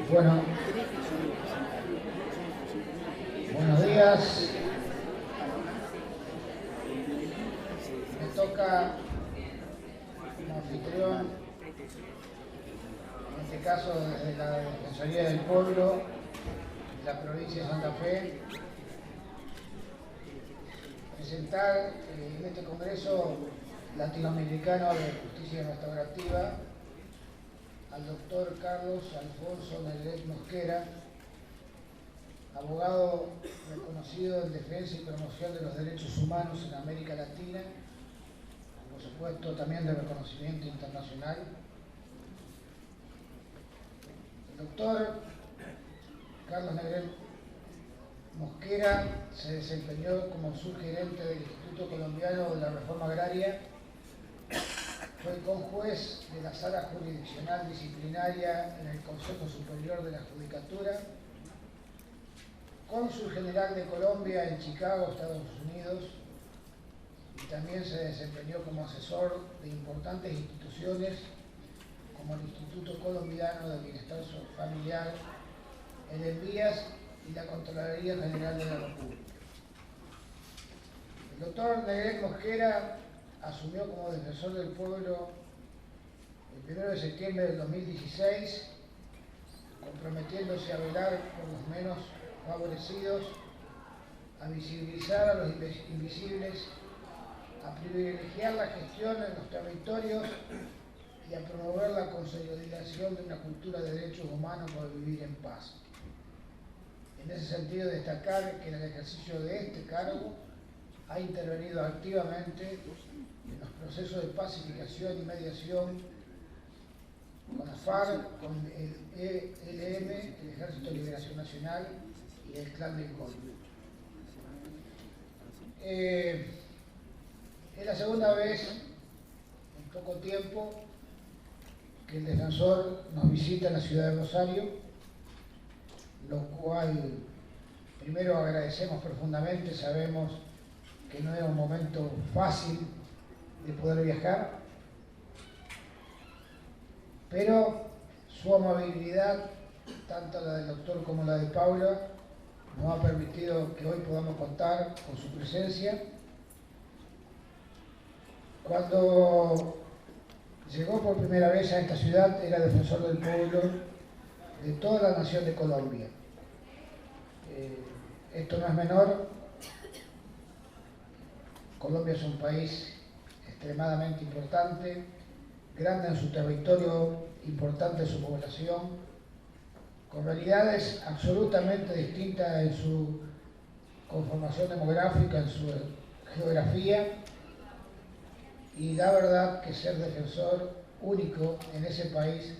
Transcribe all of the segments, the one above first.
Bueno, buenos días. Me toca como anfitrión, en este caso desde la Defensoría del Pueblo de la provincia de Santa Fe, presentar en este Congreso Latinoamericano de Justicia Restaurativa al doctor Carlos Alfonso Negret Mosquera, abogado reconocido en defensa y promoción de los derechos humanos en América Latina, por supuesto también de reconocimiento internacional. El doctor Carlos Negret Mosquera se desempeñó como subgerente del Instituto Colombiano de la Reforma Agraria. Fue conjuez de la Sala Jurisdiccional Disciplinaria en el Consejo Superior de la Judicatura, cónsul general de Colombia en Chicago, Estados Unidos, y también se desempeñó como asesor de importantes instituciones como el Instituto Colombiano de Bienestar Familiar, el ENVIAS y la Contraloría General de la República. El doctor Negret Mosquera asumió como defensor del pueblo el 1 de septiembre del 2016, comprometiéndose a velar por los menos favorecidos, a visibilizar a los invisibles, a privilegiar la gestión en los territorios y a promover la consolidación de una cultura de derechos humanos para vivir en paz. En ese sentido, destacar que en el ejercicio de este cargo ha intervenido activamente en los procesos de pacificación y mediación con la FARC, con el ELN, el Ejército de Liberación Nacional y el Clan del Golfo. Es la segunda vez en poco tiempo que el defensor nos visita en la ciudad de Rosario, lo cual primero agradecemos profundamente. Sabemos que no era un momento fácil de poder viajar, pero su amabilidad, tanto la del doctor como la de Paula, nos ha permitido que hoy podamos contar con su presencia. Cuando llegó por primera vez a esta ciudad, era defensor del pueblo de toda la nación de Colombia. Esto no es menor. Colombia es un país extremadamente importante, grande en su territorio, importante en su población, con realidades absolutamente distintas en su conformación demográfica, en su geografía, y la verdad que ser defensor único en ese país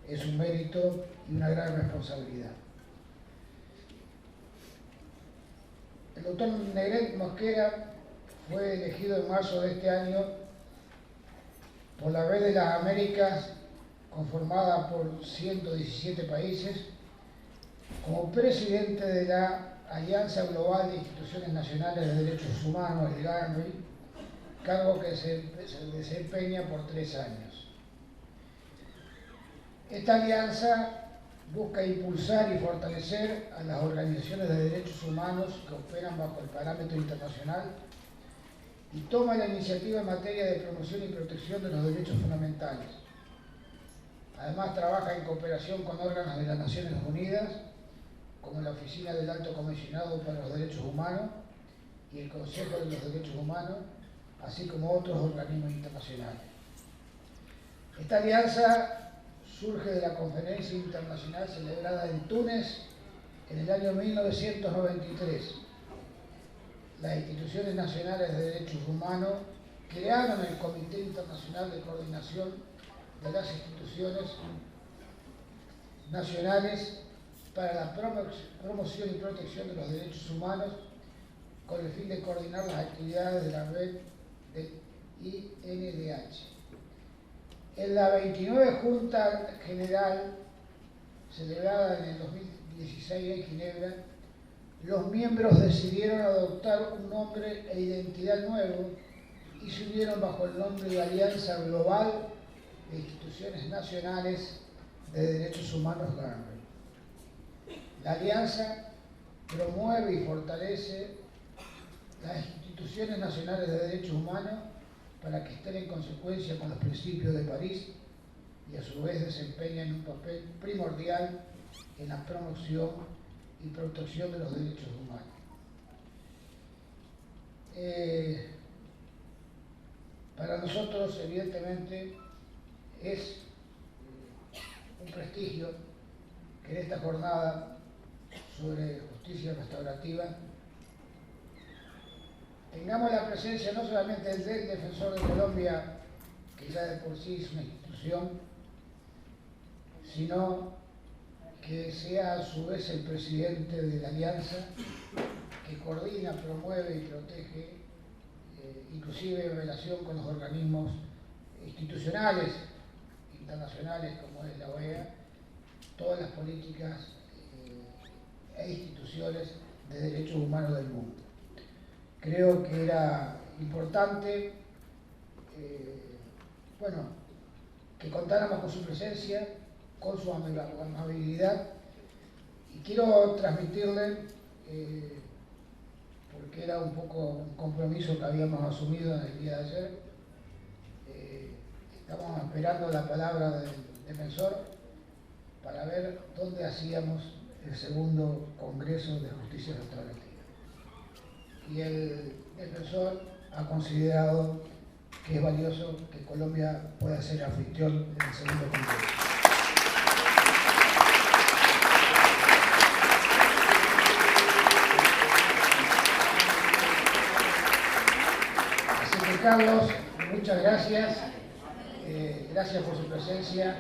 es un mérito y una gran responsabilidad. El doctor Negret Mosquera fue elegido en marzo de este año por la Red de las Américas, conformada por 117 países, como presidente de la Alianza Global de Instituciones Nacionales de Derechos Humanos, el GANRI, cargo que se desempeña por 3 años. Esta alianza busca impulsar y fortalecer a las organizaciones de derechos humanos que operan bajo el parámetro internacional y toma la iniciativa en materia de promoción y protección de los derechos fundamentales. Además, trabaja en cooperación con órganos de las Naciones Unidas, como la Oficina del Alto Comisionado para los Derechos Humanos y el Consejo de los Derechos Humanos, así como otros organismos internacionales. Esta alianza surge de la conferencia internacional celebrada en Túnez en el año 1993. Las instituciones nacionales de derechos humanos crearon el Comité Internacional de Coordinación de las Instituciones Nacionales para la promoción y protección de los derechos humanos, con el fin de coordinar las actividades de la red del INDH. En la 29 Junta General, celebrada en el 2016 en Ginebra, los miembros decidieron adoptar un nombre e identidad nuevo y se unieron bajo el nombre de Alianza Global de Instituciones Nacionales de Derechos Humanos, GANRI. La alianza promueve y fortalece las instituciones nacionales de derechos humanos para que estén en consecuencia con los principios de París y a su vez desempeñan un papel primordial en la promoción y protección de los derechos humanos. Para nosotros, evidentemente, es un prestigio que en esta jornada sobre justicia restaurativa tengamos la presencia no solamente del Defensor de Colombia, que ya de por sí es una institución, sino que sea a su vez el presidente de la Alianza, que coordina, promueve y protege, inclusive en relación con los organismos institucionales internacionales como es la OEA, todas las políticas e instituciones de derechos humanos del mundo. Creo que era importante, que contáramos con su presencia, con su amabilidad, y quiero transmitirle, porque era un poco un compromiso que habíamos asumido en el día de ayer, estamos esperando la palabra del defensor para ver dónde hacíamos el segundo Congreso de Justicia Restaurativa. Y el defensor ha considerado que es valioso que Colombia pueda ser anfitrión en el segundo Congreso. Así que, Carlos, muchas gracias. Gracias por su presencia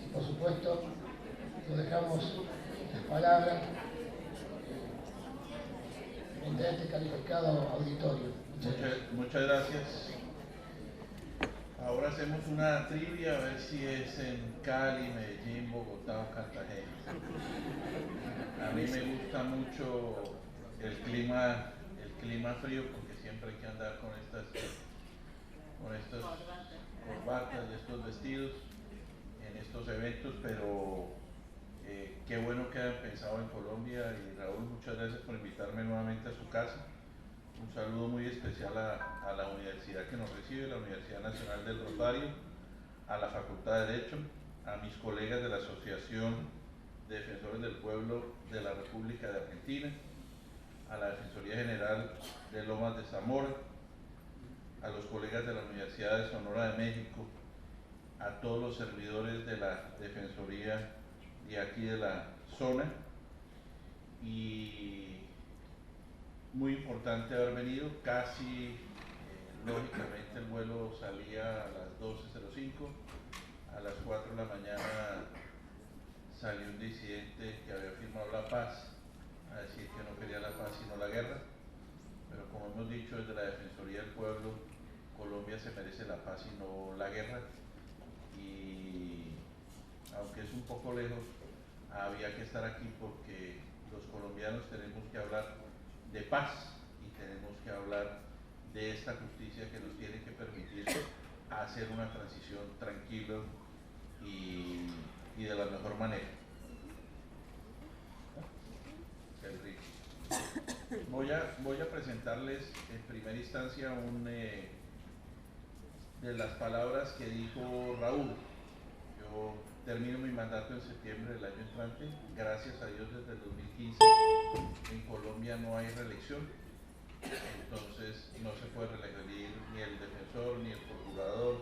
y, por supuesto, lo dejamos las palabras de este calificado auditorio. Muchas gracias. Ahora hacemos una trivia a ver si es en Cali, Medellín, Bogotá o Cartagena. A mí me gusta mucho el clima frío porque siempre hay que andar con estas corbatas y estos vestidos en estos eventos, pero qué bueno que hayan pensado en Colombia. Y Raúl, muchas gracias por invitarme nuevamente a su casa. Un saludo muy especial a la universidad que nos recibe, la Universidad Nacional del Rosario, a la Facultad de Derecho, a mis colegas de la Asociación de Defensores del Pueblo de la República de Argentina, a la Defensoría General de Lomas de Zamora, a los colegas de la Universidad de Sonora de México, a todos los servidores de la Defensoría de aquí de la zona. Y muy importante haber venido, casi lógicamente el vuelo salía a las 12:05, a las 4 de la mañana salió un disidente que había firmado la paz a decir que no quería la paz sino la guerra, pero como hemos dicho desde la Defensoría del Pueblo, Colombia se merece la paz y no la guerra, y aunque es un poco lejos, había que estar aquí porque los colombianos tenemos que hablar de paz y tenemos que hablar de esta justicia que nos tiene que permitir hacer una transición tranquila y de la mejor manera. Voy a presentarles en primera instancia de las palabras que dijo Raúl. Yo termino mi mandato en septiembre del año entrante. Gracias a Dios, desde el 2015 en Colombia no hay reelección, entonces no se puede reelegir ni el defensor, ni el procurador,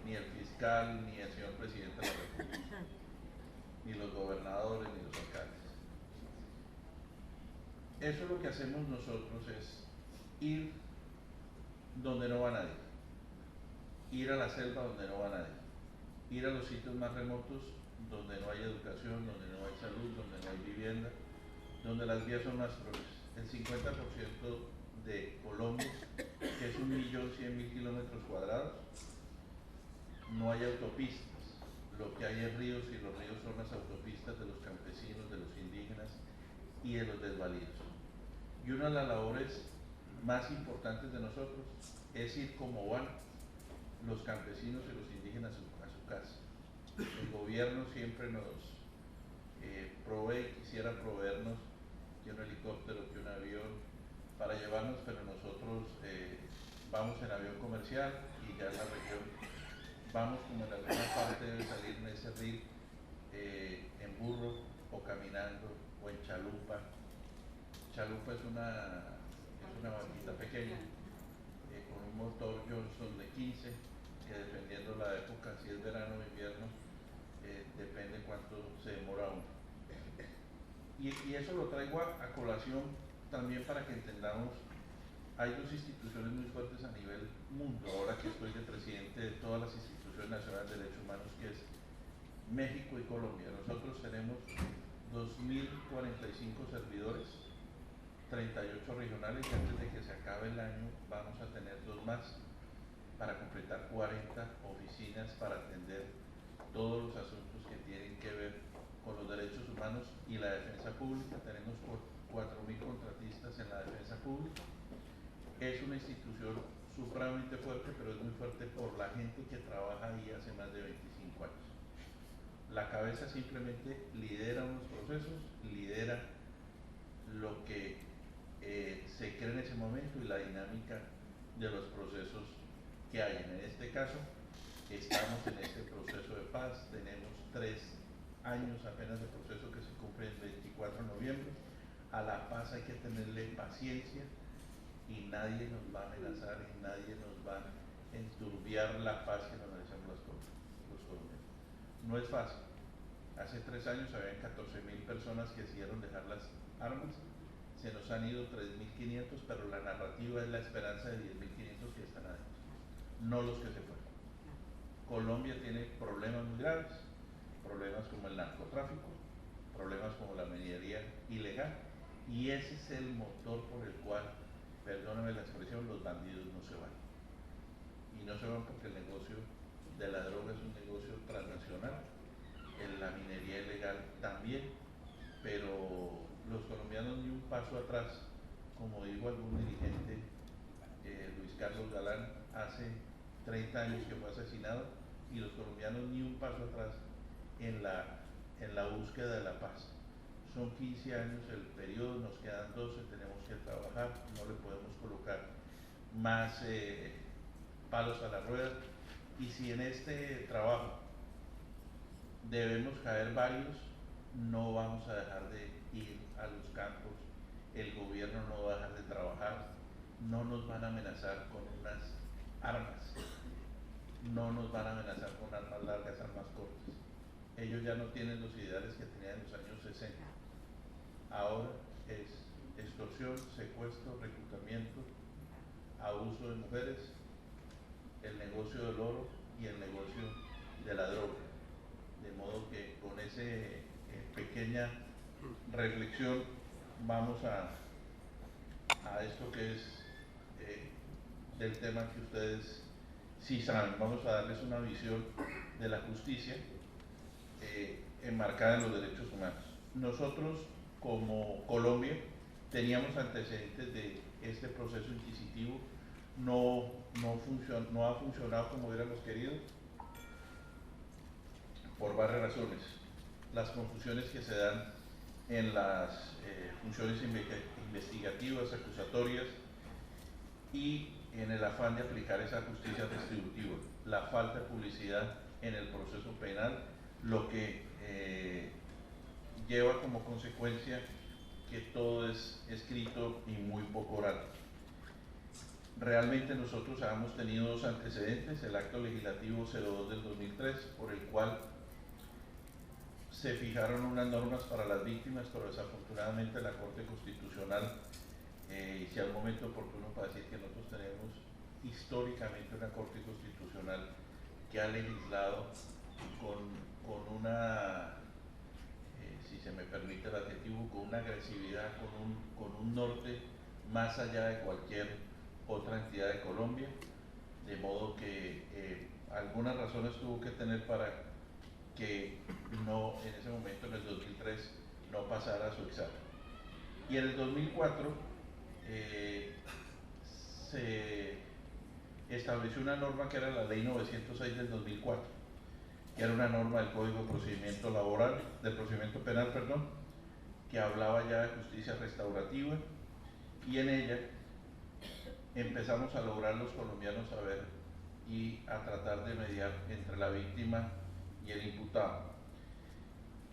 ni el fiscal, ni el señor presidente de la República, ni los gobernadores, ni los alcaldes. Eso lo que hacemos nosotros es ir donde no va nadie, ir a la selva donde no va nadie, ir a los sitios más remotos donde no hay educación, donde no hay salud, donde no hay vivienda, donde las vías son más progresas. El 50% de Colombia, que es 1.100.000 kilómetros cuadrados, no hay autopistas. Lo que hay es ríos, y los ríos son las autopistas de los campesinos, de los indígenas y de los desvalidos. Y una de las labores más importantes de nosotros es ir como van los campesinos y los indígenas a su casa. El gobierno siempre nos provee quisiera proveernos que un helicóptero, que un avión para llevarnos, pero nosotros vamos en avión comercial y ya en la región vamos, como en alguna parte debe salir en ese RIL, en burro o caminando o en chalupa. Chalupa es una barquita pequeña con un motor Johnson de 15, que dependiendo la época, si es verano o invierno, depende cuánto se demora uno. Y eso lo traigo a colación también para que entendamos, hay dos instituciones muy fuertes a nivel mundo, ahora que estoy de presidente de todas las instituciones nacionales de derechos humanos, que es México y Colombia. Nosotros tenemos 2.045 servidores, 38 regionales, y antes de que se acabe el año vamos a tener 2 más para completar 40 oficinas para atender todos los asuntos que tienen que ver con los derechos humanos y la defensa pública. Tenemos 4.000 contratistas en la defensa pública. Es una institución supremamente fuerte, pero es muy fuerte por la gente que trabaja ahí hace más de 25 años. La cabeza simplemente lidera unos procesos, lidera lo que se cree en ese momento y la dinámica de los procesos que hay. En este caso, estamos en este proceso de paz, tenemos 3 años apenas de proceso que se cumple el 24 de noviembre. A la paz hay que tenerle paciencia y nadie nos va a amenazar y nadie nos va a enturbiar la paz que nos merecemos los colombianos. No es fácil. Hace 3 años habían 14.000 personas que decidieron dejar las armas, se nos han ido 3.500, pero la narrativa es la esperanza de 10.500 que están adentro, no los que se fueron. Colombia tiene problemas muy graves, problemas como el narcotráfico, problemas como la minería ilegal, y ese es el motor por el cual, perdóname la expresión, los bandidos no se van. Y no se van porque el negocio de la droga es un negocio transnacional, en la minería ilegal también, pero los colombianos ni un paso atrás, como dijo algún dirigente, Luis Carlos Galán, hace 30 años que fue asesinado, y los colombianos ni un paso atrás en la búsqueda de la paz. Son 15 años el periodo, nos quedan 12, tenemos que trabajar, no le podemos colocar más palos a la rueda, y si en este trabajo debemos caer varios, no vamos a dejar de ir a los campos, el gobierno no va a dejar de trabajar, no nos van a amenazar con unas armas, no nos van a amenazar con armas largas, armas cortas. Ellos ya no tienen los ideales que tenían en los años 60. Ahora es extorsión, secuestro, reclutamiento, abuso de mujeres, el negocio del oro y el negocio de la droga. De modo que con esa pequeña reflexión vamos a esto que es del tema que ustedes sí saben. Vamos a darles una visión de la justicia enmarcada en los derechos humanos. Nosotros, como Colombia, teníamos antecedentes de este proceso inquisitivo, no ha funcionado como hubiéramos querido, por varias razones. Las confusiones que se dan en las funciones investigativas, acusatorias, y en el afán de aplicar esa justicia distributiva, la falta de publicidad en el proceso penal, lo que lleva como consecuencia que todo es escrito y muy poco oral. Realmente nosotros habíamos tenido 2 antecedentes, el acto legislativo 02 del 2003, por el cual se fijaron unas normas para las víctimas, pero desafortunadamente la Corte Constitucional si al momento oportuno para decir que nosotros tenemos históricamente una Corte Constitucional que ha legislado con una, si se me permite el adjetivo, con una agresividad, con un norte más allá de cualquier otra entidad de Colombia, de modo que algunas razones tuvo que tener para que no, en ese momento, en el 2003, no pasara su examen. Y en el 2004 se estableció una norma que era la Ley 906 del 2004, que era una norma del Código de Procedimiento Laboral, del Procedimiento Penal, perdón, que hablaba ya de justicia restaurativa, y en ella empezamos a lograr los colombianos a ver y a tratar de mediar entre la víctima y el imputado.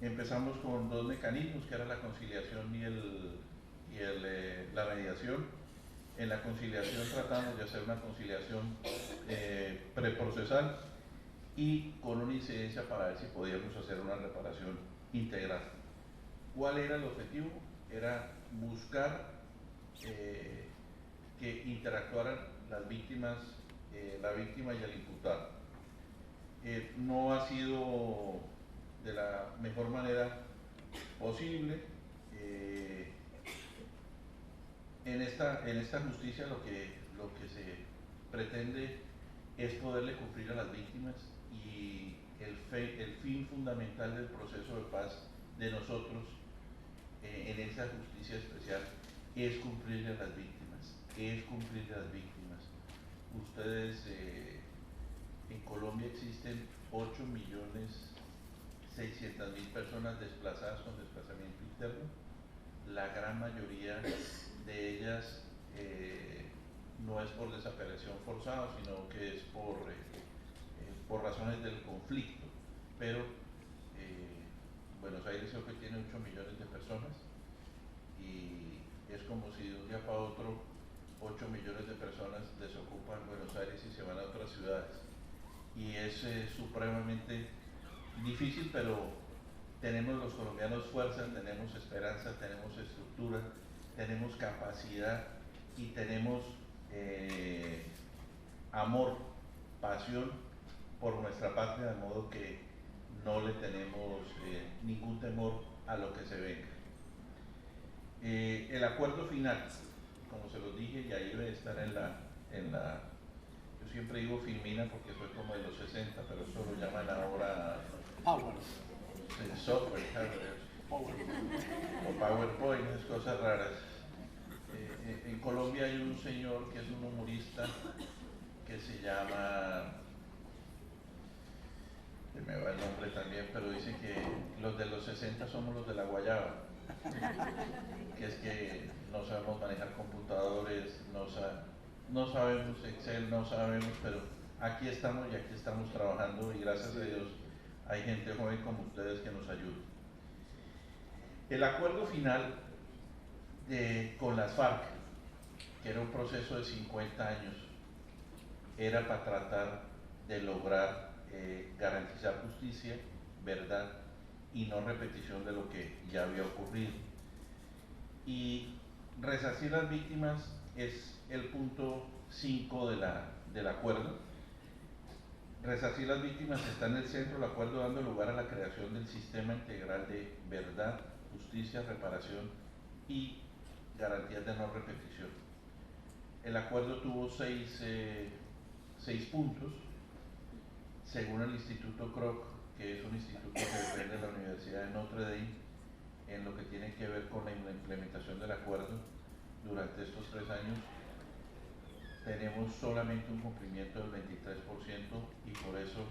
Empezamos con dos mecanismos, que era la conciliación y la mediación. En la conciliación tratamos de hacer una conciliación preprocesal y con una incidencia para ver si podíamos hacer una reparación integral. ¿Cuál era el objetivo? Era buscar que interactuaran las víctimas, la víctima y el imputado. No ha sido de la mejor manera posible. En esta justicia lo que se pretende es poderle cumplir a las víctimas, y el fin fundamental del proceso de paz de nosotros en esa justicia especial es cumplirle a las víctimas, Ustedes, en Colombia existen 8.600.000 personas desplazadas con desplazamiento interno. La gran mayoría de ellas no es por desaparición forzada, sino que es por razones del conflicto. Pero Buenos Aires creo que tiene 8 millones de personas, y es como si de un día para otro 8 millones de personas desocupan Buenos Aires y se van a otras ciudades. Y es supremamente difícil, pero tenemos los colombianos fuerza, tenemos esperanza, tenemos estructura, tenemos capacidad y tenemos amor, pasión por nuestra patria, de modo que no le tenemos ningún temor a lo que se venga. El acuerdo final, como se los dije, y ahí debe estar en la yo siempre digo Filmina porque soy como de los 60, pero eso lo llaman ahora software, o PowerPoint, esas cosas raras. En Colombia hay un señor que es un humorista que se llama, que me va el nombre también, pero dice que los de los 60 somos los de la guayaba, que es que no sabemos manejar computadores, no sabemos Excel, no sabemos, pero aquí estamos y aquí estamos trabajando, y gracias a Dios hay gente joven como ustedes que nos ayuda. El acuerdo final con las FARC, que era un proceso de 50 años, era para tratar de lograr garantizar justicia, verdad y no repetición de lo que ya había ocurrido. Y resarcir las víctimas es el punto 5 del acuerdo. Resarcir las víctimas está en el centro del acuerdo, dando lugar a la creación del sistema integral de verdad, justicia, reparación y garantías de no repetición. El acuerdo tuvo seis puntos. Según el Instituto Kroc, que es un instituto que depende de la Universidad de Notre Dame, en lo que tiene que ver con la implementación del acuerdo durante estos 3 años, tenemos solamente un cumplimiento del 23%, y por eso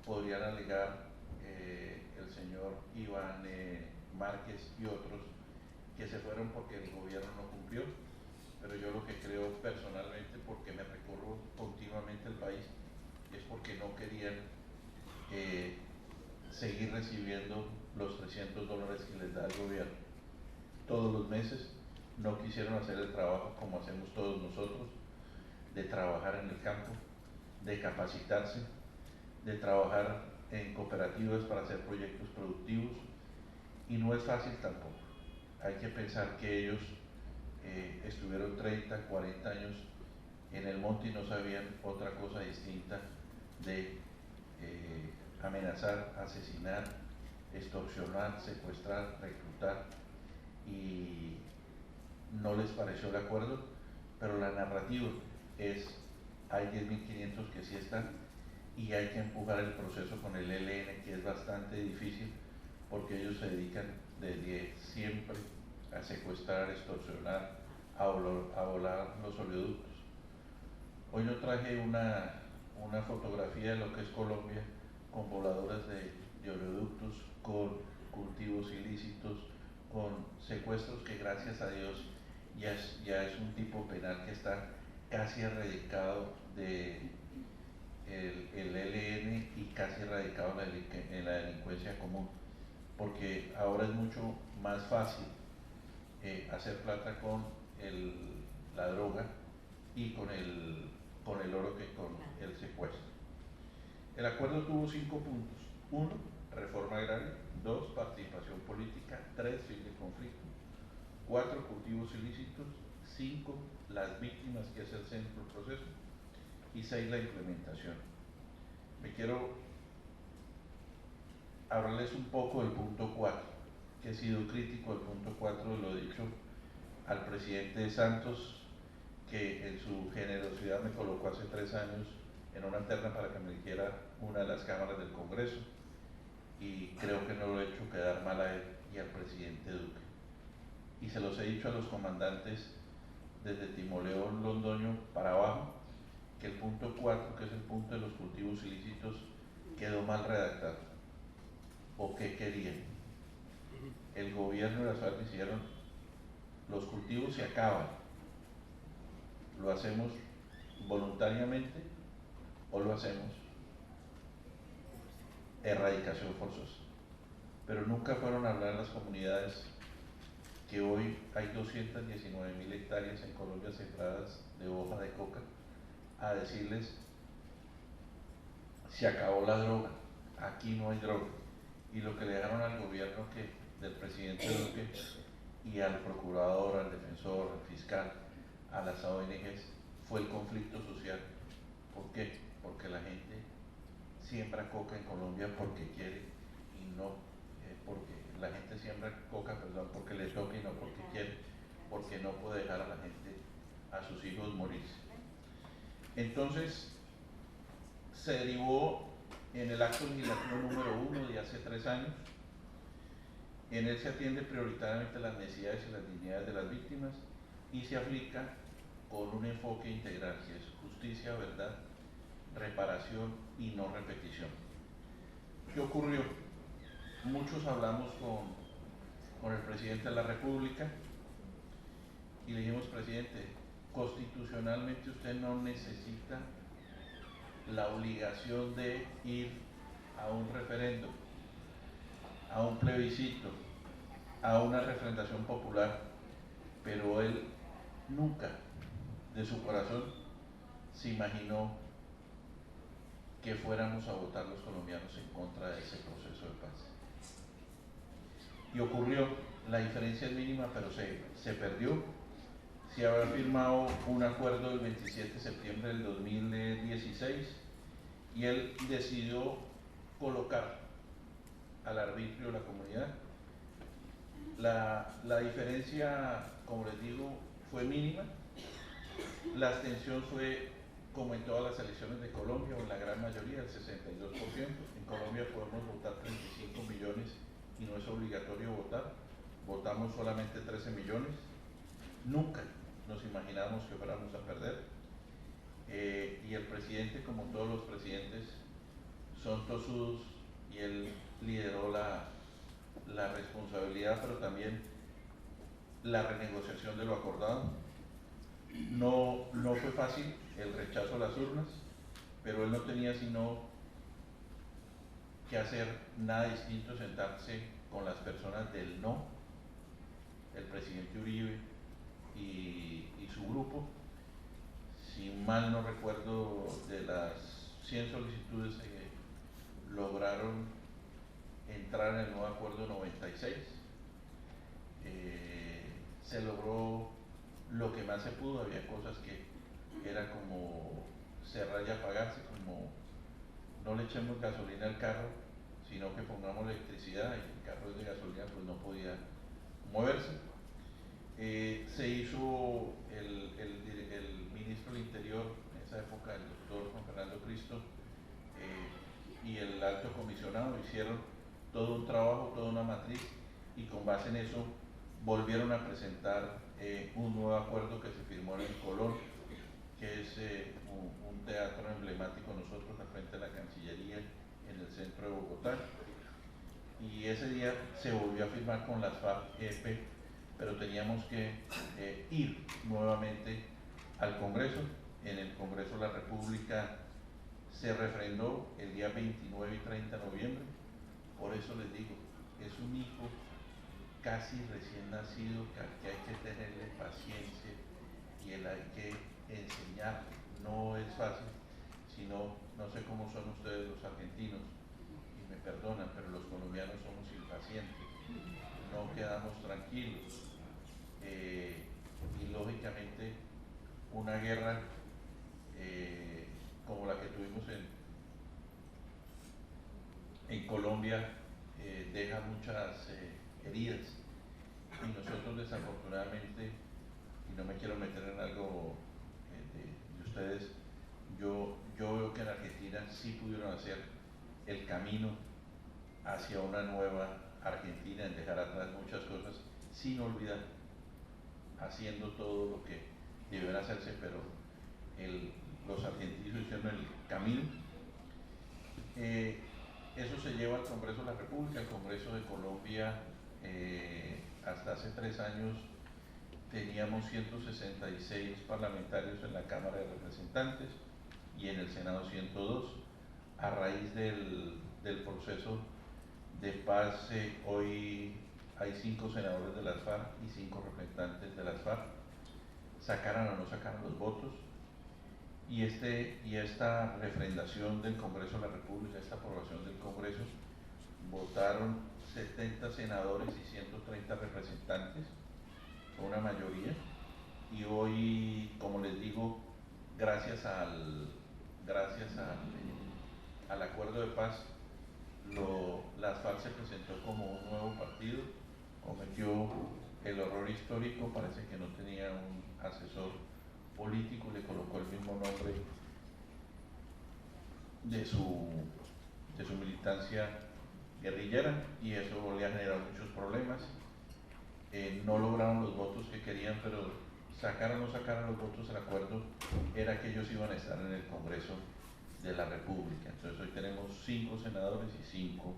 podrían alegar el señor Iván Márquez y otros que se fueron porque el gobierno no cumplió. Pero yo lo que creo personalmente, porque me recorro continuamente el país, es porque no querían seguir recibiendo los $300 que les da el gobierno todos los meses. No quisieron hacer el trabajo como hacemos todos nosotros, de trabajar en el campo, de capacitarse, de trabajar en cooperativas para hacer proyectos productivos, y no es fácil tampoco. Hay que pensar que ellos estuvieron 30, 40 años en el monte y no sabían otra cosa distinta de amenazar, asesinar, extorsionar, secuestrar, reclutar, y no les pareció el acuerdo. Pero la narrativa es, hay 10.500 que sí están, y hay que empujar el proceso con el ELN, que es bastante difícil porque ellos se dedican desde siempre a secuestrar, extorsionar, a volar los oleoductos. Hoy yo traje una fotografía de lo que es Colombia con voladoras de oleoductos, con cultivos ilícitos, con secuestros que gracias a Dios ya es un tipo penal que está casi erradicado de el ELN y casi erradicado en la delincuencia común, porque ahora es mucho más fácil hacer plata con la droga y con el oro que con el secuestro. El acuerdo tuvo 5 puntos. 1, reforma agraria. 2, participación política. 3, fin de conflicto. 4, cultivos ilícitos. 5, las víctimas, que es el centro del proceso. Y 6, la implementación. Me quiero hablarles un poco del punto 4, que he sido crítico del punto 4 de lo dicho al presidente Santos, que en su generosidad me colocó hace 3 años en una terna para que me eligiera una de las cámaras del Congreso, y creo que no lo he hecho quedar mal a él y al presidente Duque. Y se los he dicho a los comandantes desde Timoleón, Londoño para abajo, que el punto 4, que es el punto de los cultivos ilícitos, quedó mal redactado. ¿O qué querían? El gobierno y las FARC hicieron, los cultivos se acaban, lo hacemos voluntariamente o lo hacemos erradicación forzosa. Pero nunca fueron a hablar a las comunidades que hoy hay 219.000 hectáreas en Colombia sembradas de hoja de coca, a decirles: se acabó la droga, aquí no hay droga. Y lo que le dejaron al gobierno del presidente Duque y al procurador, al defensor, al fiscal, a las ONGs, fue el conflicto social. ¿Por qué? Porque la gente siembra coca en Colombia porque quiere y no porque la gente siembra coca, perdón, porque le toca y no porque quiere, porque no puede dejar a la gente, a sus hijos, morirse. Entonces se derivó en el acto legislativo número 1 de hace 3 años. En él se atiende prioritariamente las necesidades y las dignidades de las víctimas y se aplica con un enfoque integral, que es justicia, verdad, reparación y no repetición. ¿Qué ocurrió? Muchos hablamos con el presidente de la República y le dijimos: presidente, constitucionalmente usted no necesita la obligación de ir a un referéndum, a un plebiscito, a una refrendación popular, pero él nunca de su corazón se imaginó que fuéramos a votar los colombianos en contra de ese proceso de paz. Y ocurrió, la diferencia es mínima, pero se perdió. Se había firmado un acuerdo el 27 de septiembre del 2016 y él decidió colocar al arbitrio de la comunidad. La diferencia, como les digo, fue mínima. La abstención fue, como en todas las elecciones de Colombia, o en la gran mayoría, el 62%. En Colombia podemos votar 35 millones y no es obligatorio votar. Votamos solamente 13 millones. Nunca nos imaginamos que fuéramos a perder. Y el presidente, como todos los presidentes, son tosudos, y él lideró la responsabilidad, pero también la renegociación de lo acordado. No fue fácil el rechazo a las urnas, pero él no tenía sino que hacer nada distinto, sentarse con las personas del no, el presidente Uribe y su grupo. Si mal no recuerdo, de las 100 solicitudes lograron entrar en el nuevo acuerdo 96. Se logró lo que más se pudo. Había cosas que era como cerrar y apagarse, como no le echemos gasolina al carro, sino que pongamos electricidad, y el carro es de gasolina, pues no podía moverse. Se hizo el ministro del Interior en esa época, el doctor Juan Fernando Cristo, y el alto comisionado hicieron todo un trabajo, toda una matriz, y con base en eso volvieron a presentar un nuevo acuerdo que se firmó en el Colón, que es un teatro emblemático nosotros al frente de la Cancillería en el centro de Bogotá, y ese día se volvió a firmar con las FARC-EP, pero teníamos que ir nuevamente al Congreso. En el Congreso de la República se refrendó el día 29 y 30 de noviembre. Por eso les digo, es un hijo casi recién nacido que hay que tenerle paciencia y hay que enseñar. No es fácil, sino, no sé cómo son ustedes los argentinos, y me perdonan, pero los colombianos somos impacientes, no quedamos tranquilos, y lógicamente una guerra como la que tuvimos en Colombia deja muchas heridas, y nosotros desafortunadamente, y no me quiero meter en algo de ustedes, yo veo que en Argentina sí pudieron hacer el camino hacia una nueva Argentina, en dejar atrás muchas cosas sin olvidar, haciendo todo lo que debe hacerse, pero los argentinos hicieron el camino. Eso se lleva al Congreso de la República. El Congreso de Colombia, hasta hace 3 años teníamos 166 parlamentarios en la Cámara de Representantes y en el Senado 102. A raíz del proceso de paz, hoy hay 5 senadores de las FARC y 5 representantes de las FARC. Sacaran o no sacaran los votos, y esta refrendación del Congreso de la República, esta aprobación del Congreso, votaron 70 senadores y 130 representantes, una mayoría, y hoy, como les digo, gracias al acuerdo de paz, las FARC se presentó como un nuevo partido, cometió el horror histórico, parece que no tenía un asesor político, le colocó el mismo nombre de su militancia guerrillera, y eso le ha generado muchos problemas. No lograron los votos que querían, pero sacaron o no sacaron los votos, el acuerdo era que ellos iban a estar en el Congreso de la República. Entonces hoy tenemos 5 senadores y 5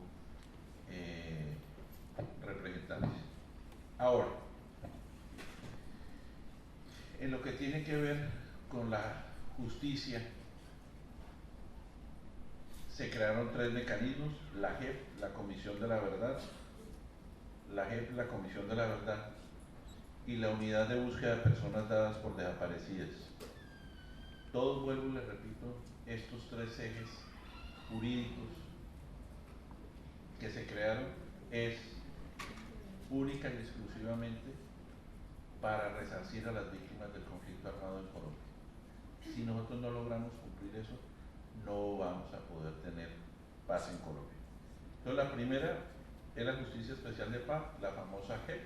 representantes. Ahora, en lo que tiene que ver con la justicia, se crearon 3 mecanismos: la JEP, la Comisión de la Verdad, la Comisión de la Verdad y la Unidad de Búsqueda de Personas Dadas por Desaparecidas. Todos, vuelvo y les repito, estos 3 ejes jurídicos que se crearon es única y exclusivamente para resarcir a las víctimas del conflicto armado en Colombia. Si nosotros no logramos cumplir eso, no vamos a poder tener paz en Colombia. Entonces, la primera es la Justicia Especial de Paz, la famosa JEP,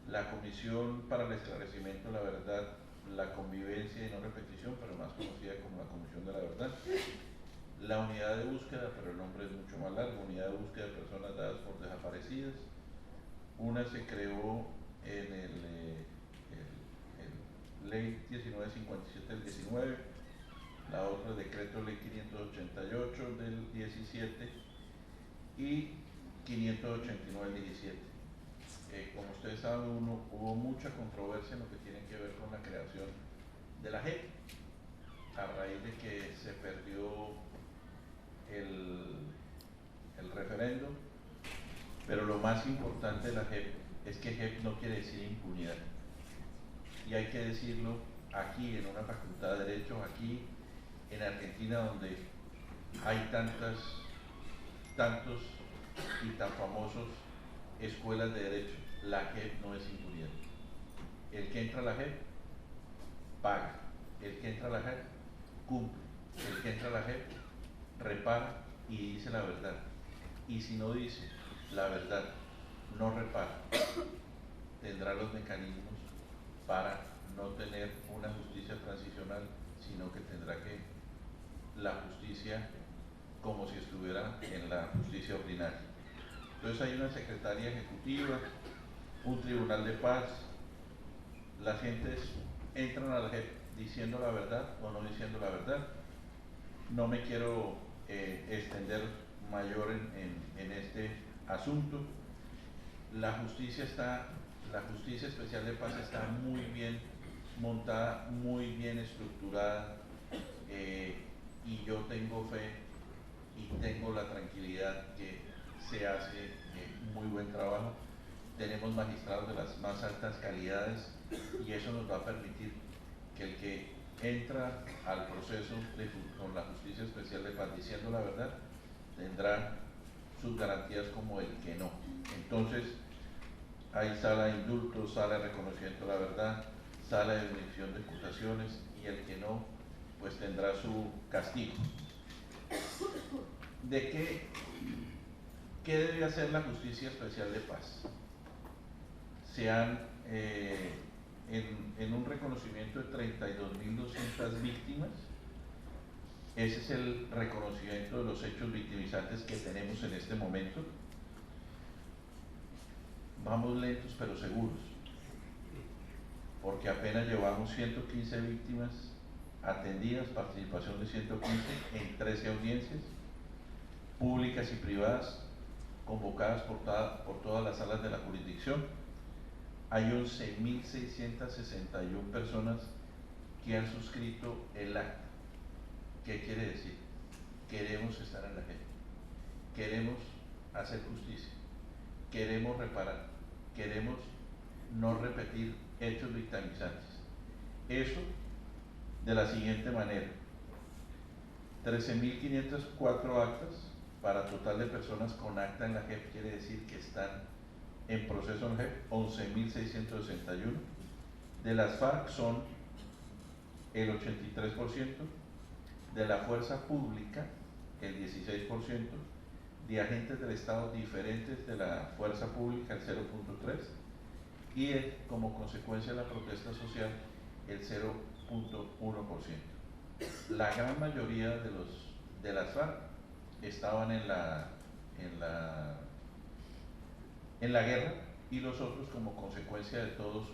la Comisión para el Esclarecimiento de la Verdad, la Convivencia y No Repetición, pero más conocida como la Comisión de la Verdad, la Unidad de Búsqueda, pero el nombre es mucho más largo, Unidad de Búsqueda de Personas Dadas por Desaparecidas. Una se creó en el Ley 1957 del 19, la otra Decreto Ley 588 del 17 y 589 del 17. Como ustedes saben, hubo mucha controversia en lo que tiene que ver con la creación de la JEP, a raíz de que se perdió el referéndum, pero lo más importante de la JEP es que JEP no quiere decir impunidad, y hay que decirlo aquí en una facultad de Derecho, aquí en Argentina, donde hay tantos y tan famosos escuelas de Derecho. La JEP no es impunidad. El que entra a la JEP paga, el que entra a la JEP cumple, el que entra a la JEP repara y dice la verdad, y si no dice la verdad, no repara, tendrá los mecanismos para no tener una justicia transicional, sino que tendrá que la justicia como si estuviera en la justicia ordinaria. Entonces hay una secretaría ejecutiva, un tribunal de paz, las gentes entran a la JEP diciendo la verdad o no diciendo la verdad. No me quiero extender mayor en este asunto. La justicia especial de paz está muy bien montada, muy bien estructurada, y yo tengo fe y tengo la tranquilidad que se hace muy buen trabajo. Tenemos magistrados de las más altas calidades y eso nos va a permitir que el que entra al proceso con la justicia especial de paz diciendo la verdad tendrá sus garantías como el que no. Entonces hay sala de indultos, sala de reconocimiento de la verdad, sala de definición de imputaciones, y el que no pues tendrá su castigo. ¿De qué debe hacer la justicia especial de paz? Se han en un reconocimiento de 32.200 víctimas. Ese es el reconocimiento de los hechos victimizantes que tenemos en este momento. Vamos lentos pero seguros, porque apenas llevamos 115 víctimas atendidas, participación de 115 en 13 audiencias públicas y privadas convocadas por todas las salas de la jurisdicción. Hay 11.661 personas que han suscrito el acta. ¿Qué quiere decir? Queremos estar en la gente, queremos hacer justicia, queremos reparar, queremos no repetir hechos victimizantes. Eso de la siguiente manera: 13.504 actas para total de personas con acta en la JEP, quiere decir que están en proceso en JEP, 11.661. De las FARC son el 83%, de la fuerza pública el 16%, de agentes del Estado diferentes de la fuerza pública el 0.3%, y como consecuencia de la protesta social el 0.1%. La gran mayoría de las FARC estaban en la guerra, y los otros como consecuencia de todos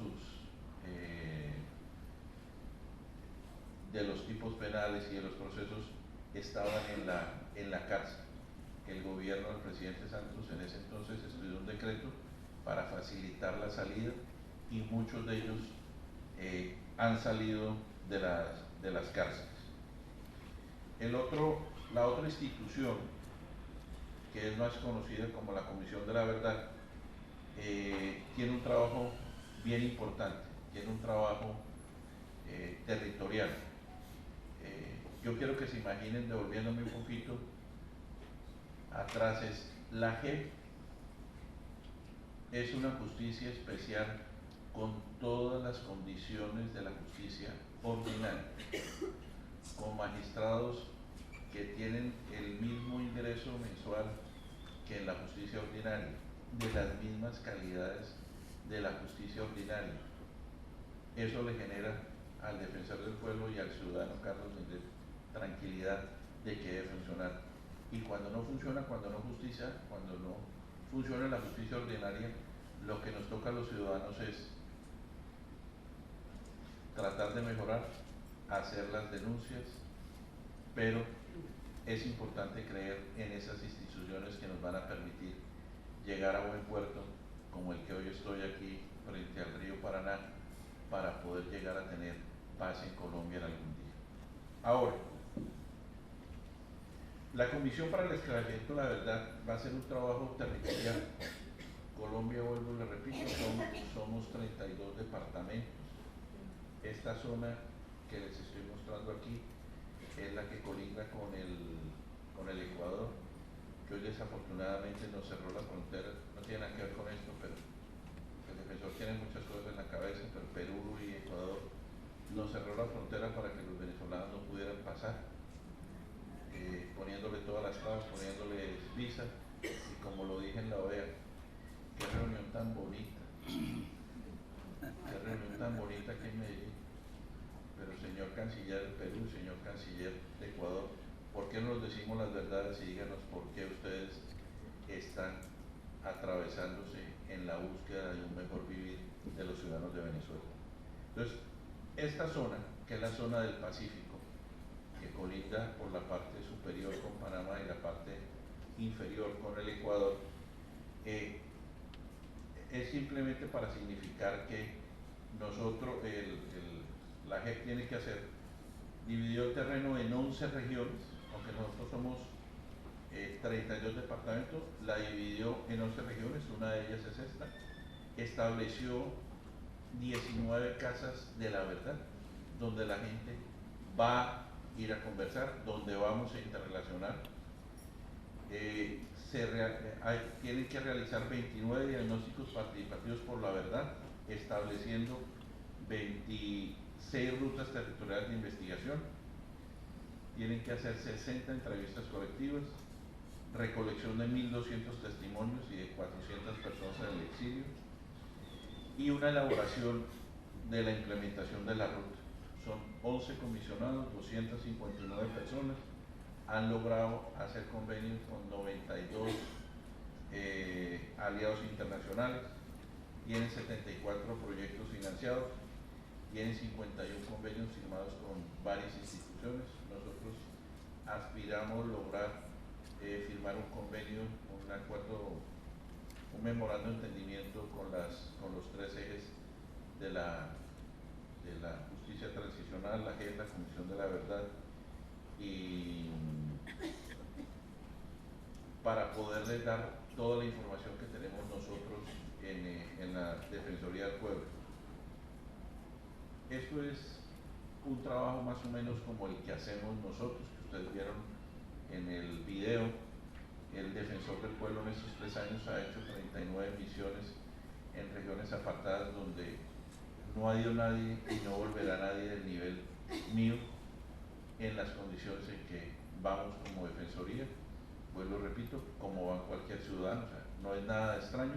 de los tipos penales y de los procesos estaban en la cárcel. El gobierno del presidente Santos en ese entonces expidió un decreto para facilitar la salida, y muchos de ellos han salido de las cárceles. La otra institución, que es más conocida como la Comisión de la Verdad, tiene un trabajo bien importante, tiene un trabajo territorial. Yo quiero que se imaginen, devolviéndome un poquito atrás, la JEP es una justicia especial con todas las condiciones de la justicia ordinaria, con magistrados que tienen el mismo ingreso mensual que en la justicia ordinaria, de las mismas calidades de la justicia ordinaria. Eso le genera al defensor del pueblo y al ciudadano Carlos Mendez tranquilidad de que debe funcionar. Y cuando no funciona la justicia ordinaria, lo que nos toca a los ciudadanos es tratar de mejorar, hacer las denuncias, pero es importante creer en esas instituciones que nos van a permitir llegar a buen puerto, como el que hoy estoy aquí frente al río Paraná, para poder llegar a tener paz en Colombia en algún día. Ahora, la Comisión para el Esclarecimiento de la Verdad va a hacer un trabajo territorial. Colombia, vuelvo y le repito, somos 32 departamentos. Esta zona que les estoy mostrando aquí es la que colinda con el Ecuador, que hoy desafortunadamente nos cerró la frontera. No tiene nada que ver con esto, pero el defensor tiene muchas cosas en la cabeza, pero Perú y Ecuador nos cerró la frontera para que los venezolanos no pudieran pasar, poniéndole todas las trabas, poniéndoles visa. Y como lo dije en la OEA, qué reunión tan bonita, que en Medellín. Pero señor canciller de Perú, señor canciller de Ecuador, ¿por qué no nos decimos las verdades y díganos por qué ustedes están atravesándose en la búsqueda de un mejor vivir de los ciudadanos de Venezuela? Entonces, esta zona, que es la zona del Pacífico, que colinda por la parte superior con Panamá y la parte inferior con el Ecuador, es simplemente para significar que nosotros, la JEP tiene que hacer, dividió el terreno en 11 regiones, aunque nosotros somos 32 departamentos, la dividió en 11 regiones, una de ellas es esta, estableció 19 casas de la verdad, donde la gente va a ir a conversar, donde vamos a interrelacionar. Tienen que realizar 29 diagnósticos participativos por la verdad, estableciendo 26 rutas territoriales de investigación. Tienen que hacer 60 entrevistas colectivas, recolección de 1.200 testimonios y de 400 personas en el exilio, y una elaboración de la implementación de la ruta. Son 11 comisionados, 259 personas, han logrado hacer convenios con 92 aliados internacionales, tienen 74 proyectos financiados, tienen 51 convenios firmados con varias instituciones. Nosotros aspiramos lograr firmar un convenio, un acuerdo, un memorando de entendimiento con los 3 ejes de la justicia transicional, la JEP, la Comisión de la Verdad, y para poderles dar toda la información que tenemos nosotros en la Defensoría del Pueblo. Esto es un trabajo más o menos como el que hacemos nosotros, que ustedes vieron en el video. El Defensor del Pueblo en estos 3 años ha hecho 39 misiones en regiones apartadas donde no ha ido nadie y no volverá nadie del nivel mío en las condiciones en que vamos como Defensoría. Vuelvo y repito, como va cualquier ciudadano, o sea, no es nada extraño,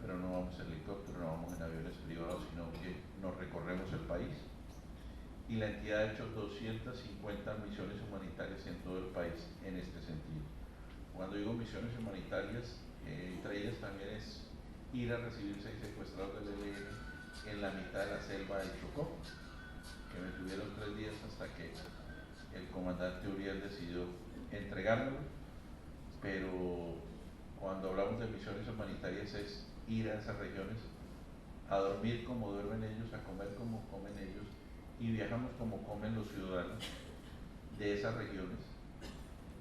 pero no vamos en helicóptero, no vamos en aviones privados, sino que nos recorremos el país. Y la entidad ha hecho 250 misiones humanitarias en todo el país en este sentido. Cuando digo misiones humanitarias, entre ellas también es ir a recibir 6 secuestrados del ELN en la mitad de la selva del Chocó, que me tuvieron 3 días hasta que el comandante Uriel decidió entregármelo. Pero cuando hablamos de misiones humanitarias es ir a esas regiones, a dormir como duermen ellos, a comer como comen ellos, y viajamos como comen los ciudadanos de esas regiones,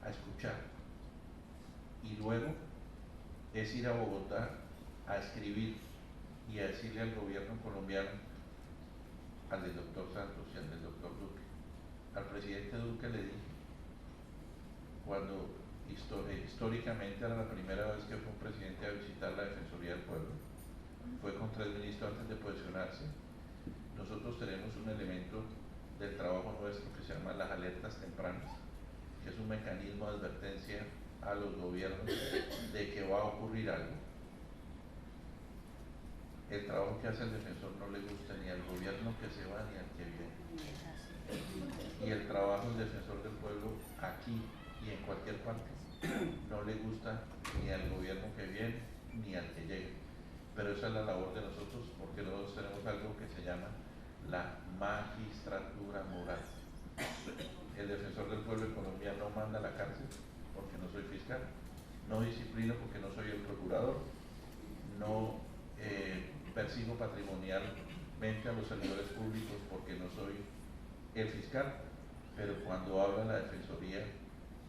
a escuchar. Y luego es ir a Bogotá a escribir y a decirle al gobierno colombiano, al del doctor Santos y al del doctor Duque. Al presidente Duque le dije, cuando históricamente era la primera vez que fue un presidente a visitar la Defensoría del Pueblo, fue con 3 ministros antes de posicionarse. Nosotros tenemos un elemento del trabajo nuestro que se llama las alertas tempranas, que es un mecanismo de advertencia a los gobiernos de que va a ocurrir algo. El trabajo que hace el defensor no le gusta ni al gobierno que se va ni al que viene. Y el trabajo del defensor del pueblo aquí y en cualquier parte no le gusta ni al gobierno que viene ni al que llegue. Pero esa es la labor de nosotros, porque nosotros tenemos algo que se llama la magistratura moral. El defensor del pueblo en Colombia no manda a la cárcel porque no soy fiscal, no disciplino porque no soy el procurador, no persigo patrimonialmente a los servidores públicos porque no soy el fiscal, pero cuando habla la defensoría,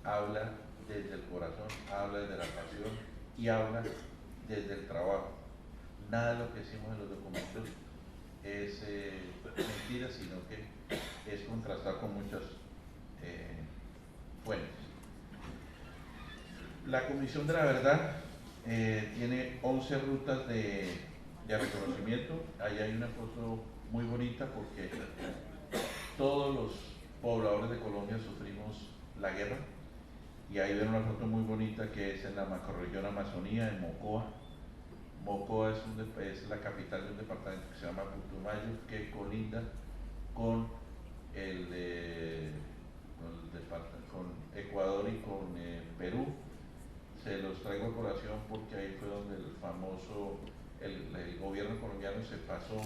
habla desde el corazón, habla desde la pasión y habla desde el trabajo. Nada de lo que decimos en los documentos es mentira, sino que es contrastado con muchas fuentes. La Comisión de la Verdad tiene 11 rutas de reconocimiento. Ahí hay una foto muy bonita porque todos los pobladores de Colombia sufrimos la guerra, y ahí ven una foto muy bonita que es en la macrorregión Amazonía, en Mocoa. Mocoa es la capital de un departamento que se llama Putumayo, que colinda con con Ecuador y con Perú. Se los traigo a colación porque ahí fue donde el gobierno colombiano se pasó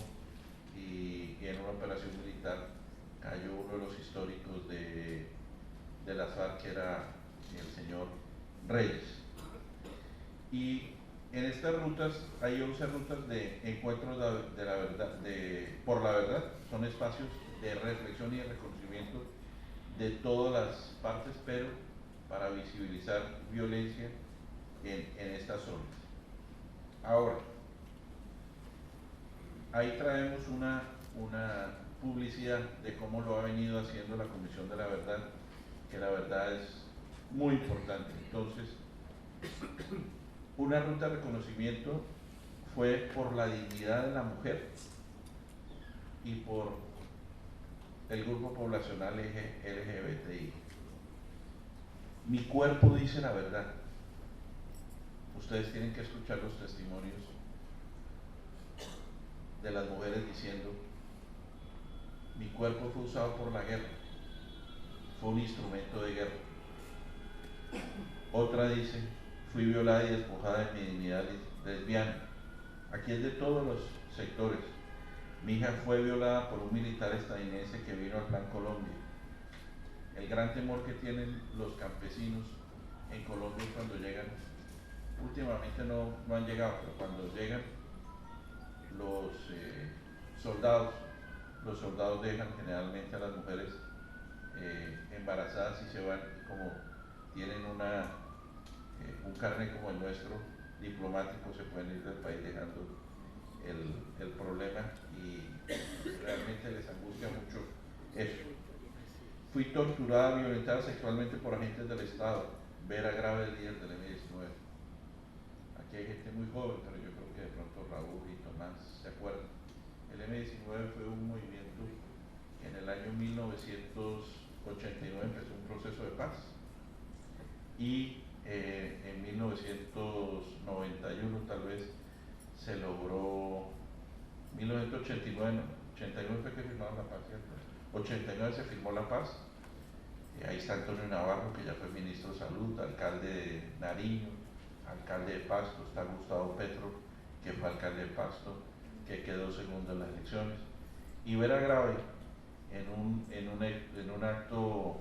y en una operación militar cayó uno de los históricos de las FARC, que era el señor Reyes. Y en estas rutas hay 11 rutas de encuentros de la verdad, por la verdad. Son espacios de reflexión y de reconocimiento de todas las partes, pero para visibilizar violencia en estas zonas. Ahora, ahí traemos una publicidad de cómo lo ha venido haciendo la Comisión de la Verdad, que la verdad es muy importante. Entonces, una ruta de reconocimiento fue por la dignidad de la mujer y por el grupo poblacional LGBTI. Mi cuerpo dice la verdad. Ustedes tienen que escuchar los testimonios de las mujeres diciendo: mi cuerpo fue usado por la guerra, fue un instrumento de guerra. Otra dice: fui violada y despojada de mi dignidad lesbiana. Aquí es de todos los sectores. Mi hija fue violada por un militar estadounidense que vino al Plan Colombia. El gran temor que tienen los campesinos en Colombia cuando llegan, últimamente no han llegado, pero cuando llegan los soldados dejan generalmente a las mujeres embarazadas y se van, y como tienen un carnet como el nuestro, diplomático, se pueden ir del país dejando el problema, y realmente les angustia mucho eso. Fui torturada, violentada sexualmente por agentes del Estado. Vera Grave, el líder del M-19. Aquí hay gente muy joven, pero yo creo que de pronto Raúl y Tomás se acuerdan. El M-19 fue un movimiento que en el año 1989 empezó un proceso de paz, y en 1991 tal vez se logró, 1989 no, 89 fue que firmaron la paz, ¿cierto? 89 se firmó la paz. Ahí está Antonio Navarro, que ya fue ministro de Salud, alcalde de Nariño, alcalde de Pasto. Está Gustavo Petro, que fue alcalde de Pasto, que quedó segundo en las elecciones. Y Vera Grave, en un acto,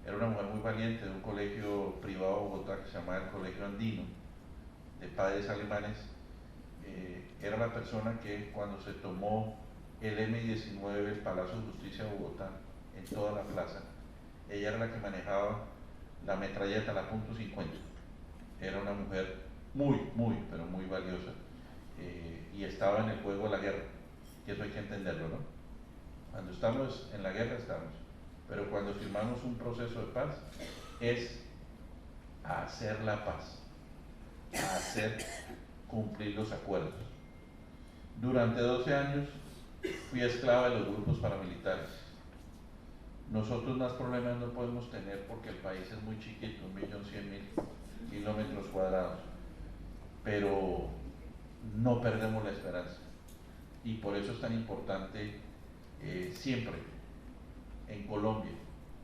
era una mujer muy valiente de un colegio privado de Bogotá que se llamaba el Colegio Andino, de padres alemanes. Era la persona que, cuando se tomó el M-19, el Palacio de Justicia de Bogotá, en toda la plaza, ella era la que manejaba la metralleta, la .50. Era una mujer pero muy valiosa, y estaba en el juego de la guerra, y eso hay que entenderlo, ¿no? Cuando estamos en la guerra estamos, pero cuando firmamos un proceso de paz es a hacer la paz, a hacer cumplir los acuerdos. Durante 12 años fui esclava de los grupos paramilitares. Nosotros más problemas no podemos tener porque el país es muy chiquito, 1.100.000 kilómetros cuadrados, pero no perdemos la esperanza, y por eso es tan importante siempre en Colombia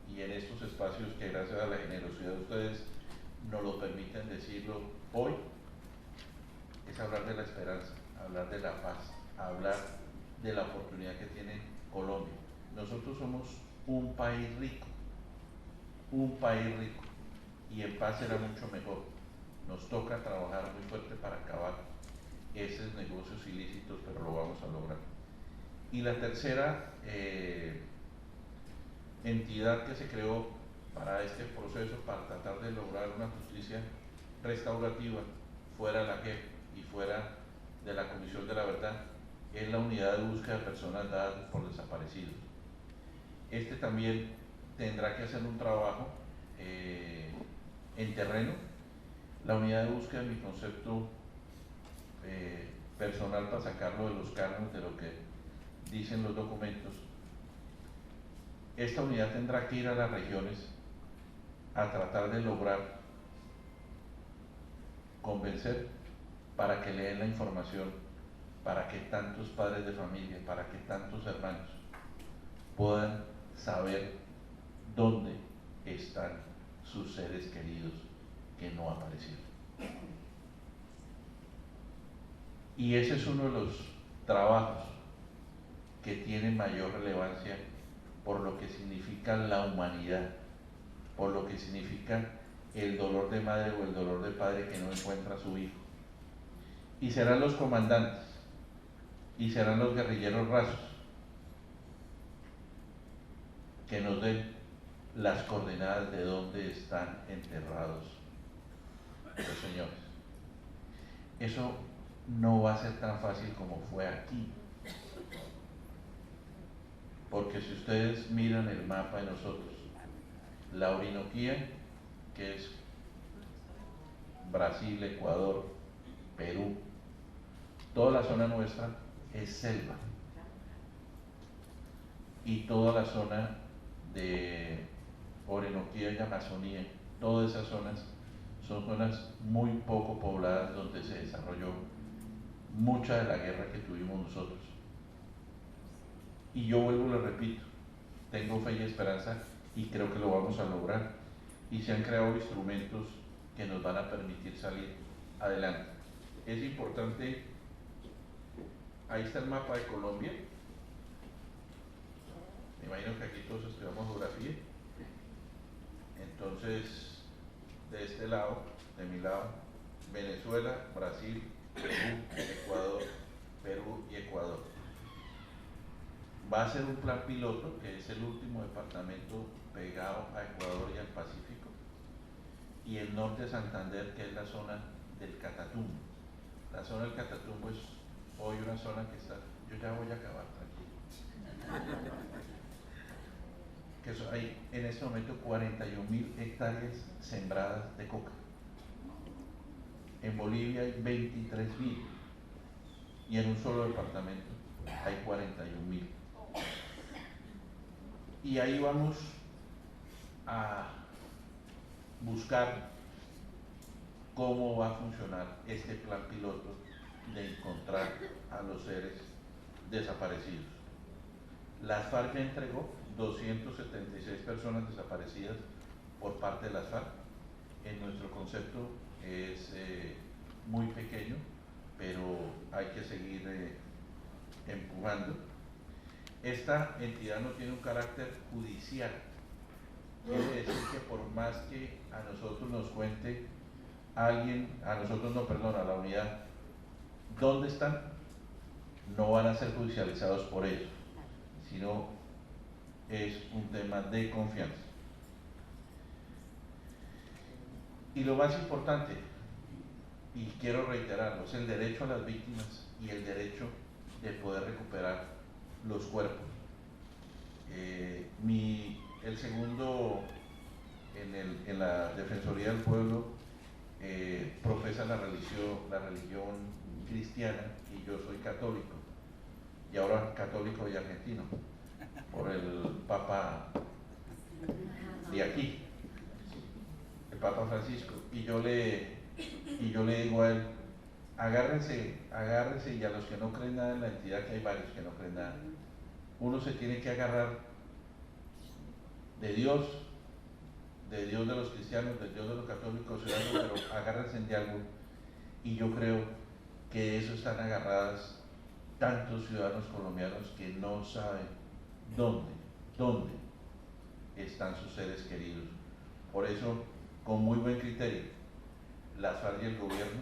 y en estos espacios que, gracias a la generosidad de ustedes, nos lo permiten decirlo hoy, es hablar de la esperanza, hablar de la paz, hablar de la oportunidad que tiene Colombia. Nosotros somos un país rico, y en paz será mucho mejor. Nos toca trabajar muy fuerte para acabar esos negocios ilícitos, pero lo vamos a lograr. Y la tercera entidad que se creó para este proceso, para tratar de lograr una justicia restaurativa fuera de la JEP y fuera de la Comisión de la Verdad, es la Unidad de Búsqueda de Personas Dadas por Desaparecidos. Este también tendrá que hacer un trabajo en terreno. La unidad de búsqueda, en mi concepto personal, para sacarlo de los cánones de lo que dicen los documentos, esta unidad tendrá que ir a las regiones a tratar de lograr convencer para que leen la información, para que tantos padres de familia, para que tantos hermanos puedan saber dónde están sus seres queridos que no aparecieron. Y ese es uno de los trabajos que tiene mayor relevancia por lo que significa la humanidad, por lo que significa el dolor de madre o el dolor de padre que no encuentra a su hijo. Y serán los comandantes, y serán los guerrilleros rasos que nos den las coordenadas de dónde están enterrados los señores. Eso no va a ser tan fácil como fue aquí, porque si ustedes miran el mapa de nosotros, la Orinoquía, que es Brasil, Ecuador, Perú, toda la zona nuestra es selva, y toda la zona de Orinoquía y Amazonía, todas esas zonas son zonas muy poco pobladas donde se desarrolló mucha de la guerra que tuvimos nosotros. Y yo vuelvo y lo repito, tengo fe y esperanza y creo que lo vamos a lograr. Y se han creado instrumentos que nos van a permitir salir adelante. Es importante, ahí está el mapa de Colombia. Me imagino que aquí todos estudiamos geografía. Entonces, de este lado, de mi lado, Venezuela, Brasil, Perú, Ecuador, Perú y Ecuador. Va a ser un plan piloto, que es el último departamento pegado a Ecuador y al Pacífico, y el norte de Santander, que es la zona del Catatumbo. La zona del Catatumbo es hoy una zona que está, yo ya voy a acabar, tranquilo, que hay en este momento 41.000 hectáreas sembradas de coca. En Bolivia hay 23.000 y en un solo departamento hay 41.000. Y ahí vamos a buscar cómo va a funcionar este plan piloto de encontrar a los seres desaparecidos. Las FARC ya entregó 276 personas desaparecidas por parte de las FARC. En nuestro concepto es muy pequeño, pero hay que seguir empujando. Esta entidad no tiene un carácter judicial. Quiere decir que por más que a nosotros nos cuente alguien, a la unidad, ¿dónde están? No van a ser judicializados por ellos, sino es un tema de confianza. Y lo más importante, y quiero reiterarlo, es el derecho a las víctimas y el derecho de poder recuperar los cuerpos. El segundo en la Defensoría del Pueblo profesa la religión cristiana y yo soy católico, y ahora católico y argentino, por el Papa de aquí, el Papa Francisco, y yo le digo a él, agárrense, y a los que no creen nada en la entidad, que hay varios que no creen nada, uno se tiene que agarrar de Dios de los cristianos, de Dios de los católicos, pero agárrense de algo, y yo creo que de eso están agarradas tantos ciudadanos colombianos que no saben dónde están sus seres queridos. Por eso, con muy buen criterio, las FARC y el gobierno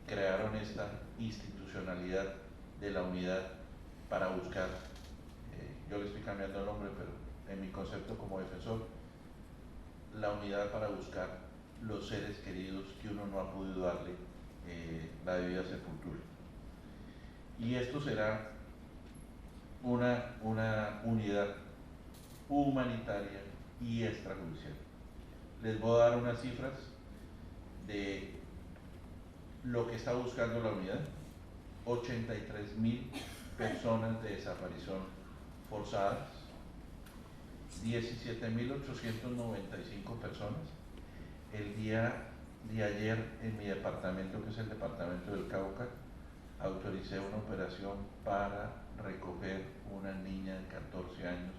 crearon esta institucionalidad de la unidad para buscar, yo le estoy cambiando el nombre, pero en mi concepto como defensor, la unidad para buscar los seres queridos que uno no ha podido darle la debida sepultura. Y esto será una unidad humanitaria y extrajudicial. Les voy a dar unas cifras de lo que está buscando la unidad. 83.000 personas de desaparición forzadas, 17.895 personas. El día de ayer en mi departamento, que es el departamento del Cauca, autoricé una operación para recoger una niña de 14 años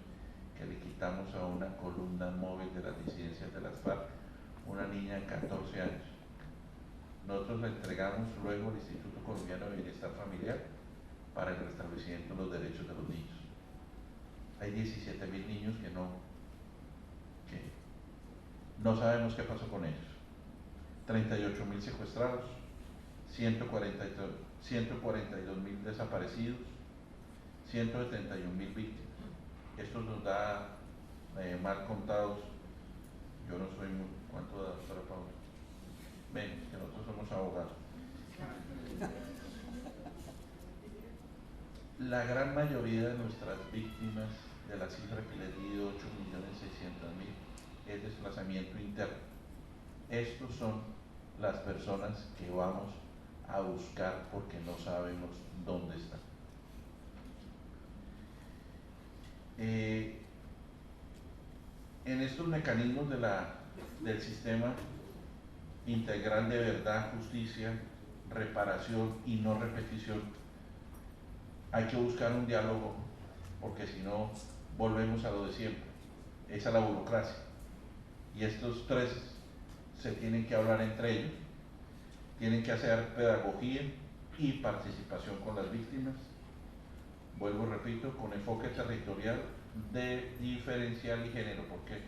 que le quitamos a una columna móvil de las disidencias de las FARC, una niña de 14 años. Nosotros la entregamos luego al Instituto Colombiano de Bienestar Familiar para el restablecimiento de los derechos de los niños. Hay 17.000 niños que no sabemos qué pasó con ellos. 38.000 secuestrados, 142.000 desaparecidos, 171.000 víctimas. Esto nos da, mal contados, yo no soy muy, ¿cuánto da, doctora Paula? Ven, que nosotros somos abogados. La gran mayoría de nuestras víctimas, de la cifra que les di, 8.600.000, es desplazamiento interno. Estos son las personas que vamos a buscar porque no sabemos dónde están. En estos mecanismos del sistema integral de verdad, justicia, reparación y no repetición, hay que buscar un diálogo, porque si no volvemos a lo de siempre, es a la burocracia. Y estos tres se tienen que hablar entre ellos, tienen que hacer pedagogía y participación con las víctimas. Vuelvo, repito, con enfoque territorial, de diferencial y género. ¿Por qué?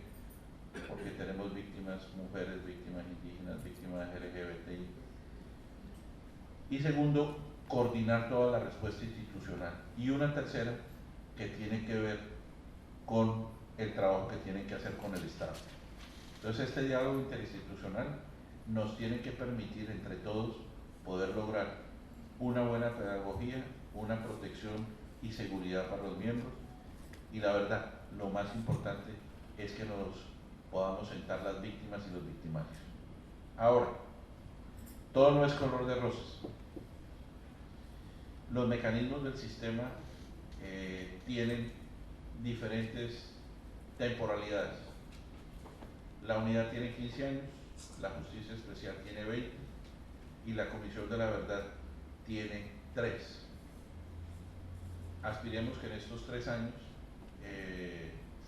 Porque tenemos víctimas mujeres, víctimas indígenas, víctimas LGBTI. Y segundo, coordinar toda la respuesta institucional. Y una tercera, que tiene que ver con el trabajo que tienen que hacer con el Estado. Entonces, este diálogo interinstitucional nos tiene que permitir entre todos poder lograr una buena pedagogía, una protección y seguridad para los miembros, y la verdad, lo más importante es que nos podamos sentar las víctimas y los victimarios. Ahora, todo no es color de rosas. Los mecanismos del sistema tienen diferentes temporalidades. La unidad tiene 15 años, la justicia especial tiene 20 y la Comisión de la Verdad tiene 3. Aspiremos que en estos 3 años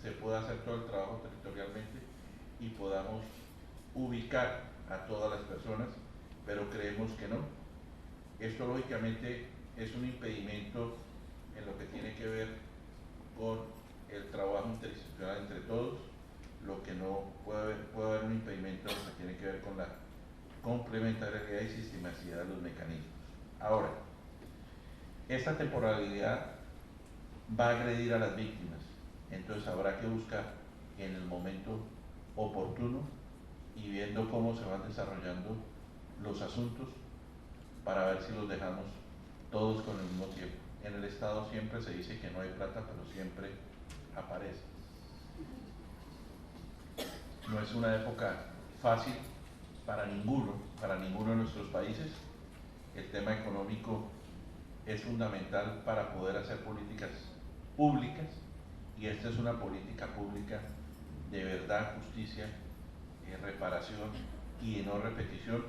se pueda hacer todo el trabajo territorialmente y podamos ubicar a todas las personas, pero creemos que no. Esto lógicamente es un impedimento en lo que tiene que ver con el trabajo interinstitucional entre todos. Lo que no puede haber un impedimento en lo que tiene que ver con la complementariedad y sistematicidad de los mecanismos. Ahora, esta temporalidad va a agredir a las víctimas, entonces habrá que buscar en el momento oportuno y viendo cómo se van desarrollando los asuntos para ver si los dejamos todos con el mismo tiempo. En el Estado siempre se dice que no hay plata, pero siempre aparece. No es una época fácil para ninguno de nuestros países. El tema económico es fundamental para poder hacer políticas públicas, y esta es una política pública de verdad, justicia, reparación y no repetición,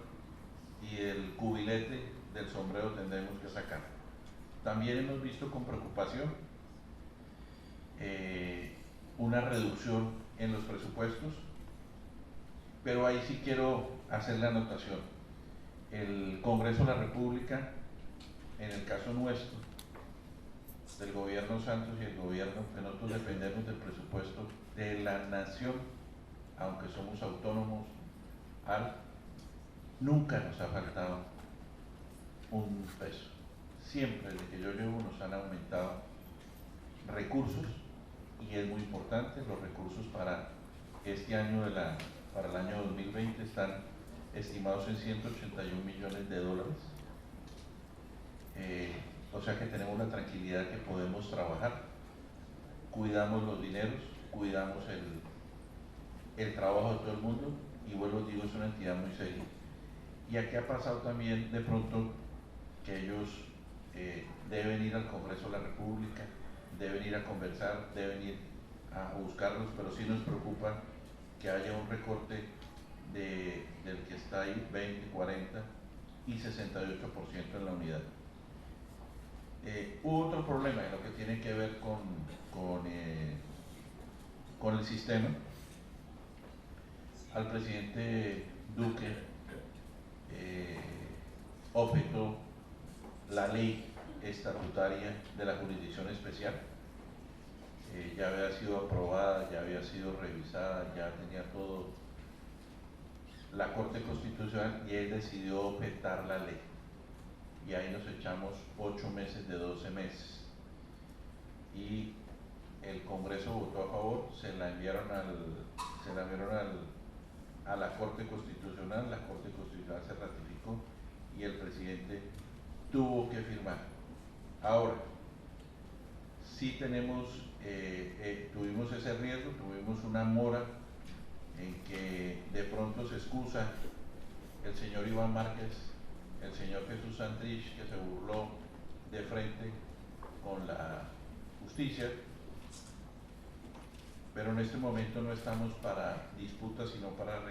y el cubilete del sombrero tendremos que sacar. También hemos visto con preocupación una reducción en los presupuestos, pero ahí sí quiero hacer la anotación. El Congreso de la República, en el caso nuestro, del gobierno Santos y el gobierno, que nosotros dependemos del presupuesto de la nación, aunque somos autónomos, nunca nos ha faltado un peso. Siempre, desde que yo llevo, nos han aumentado recursos, y es muy importante. Los recursos para este año, para el año 2020, están estimados en 181 millones de dólares. O sea que tenemos la tranquilidad que podemos trabajar, cuidamos los dineros, cuidamos el trabajo de todo el mundo, y vuelvo, digo, es una entidad muy seria. Y aquí ha pasado también de pronto que ellos deben ir al Congreso de la República, deben ir a conversar, deben ir a buscarlos, pero sí nos preocupa que haya un recorte del que está ahí, 20, 40 y 68% en la unidad. Hubo otro problema en lo que tiene que ver con el sistema. Al presidente Duque objetó la ley estatutaria de la jurisdicción especial. Ya había sido aprobada, ya había sido revisada, ya tenía todo la Corte Constitucional y él decidió objetar la ley. Y ahí nos echamos 8 meses de 12 meses. Y el Congreso votó a favor, se la enviaron a la Corte Constitucional, la Corte Constitucional se ratificó y el presidente tuvo que firmar. Ahora, sí tuvimos ese riesgo, tuvimos una mora en que de pronto se excusa el señor Iván Márquez, el señor Jesús Santrich, que se burló de frente con la justicia, pero en este momento no estamos para disputas, sino para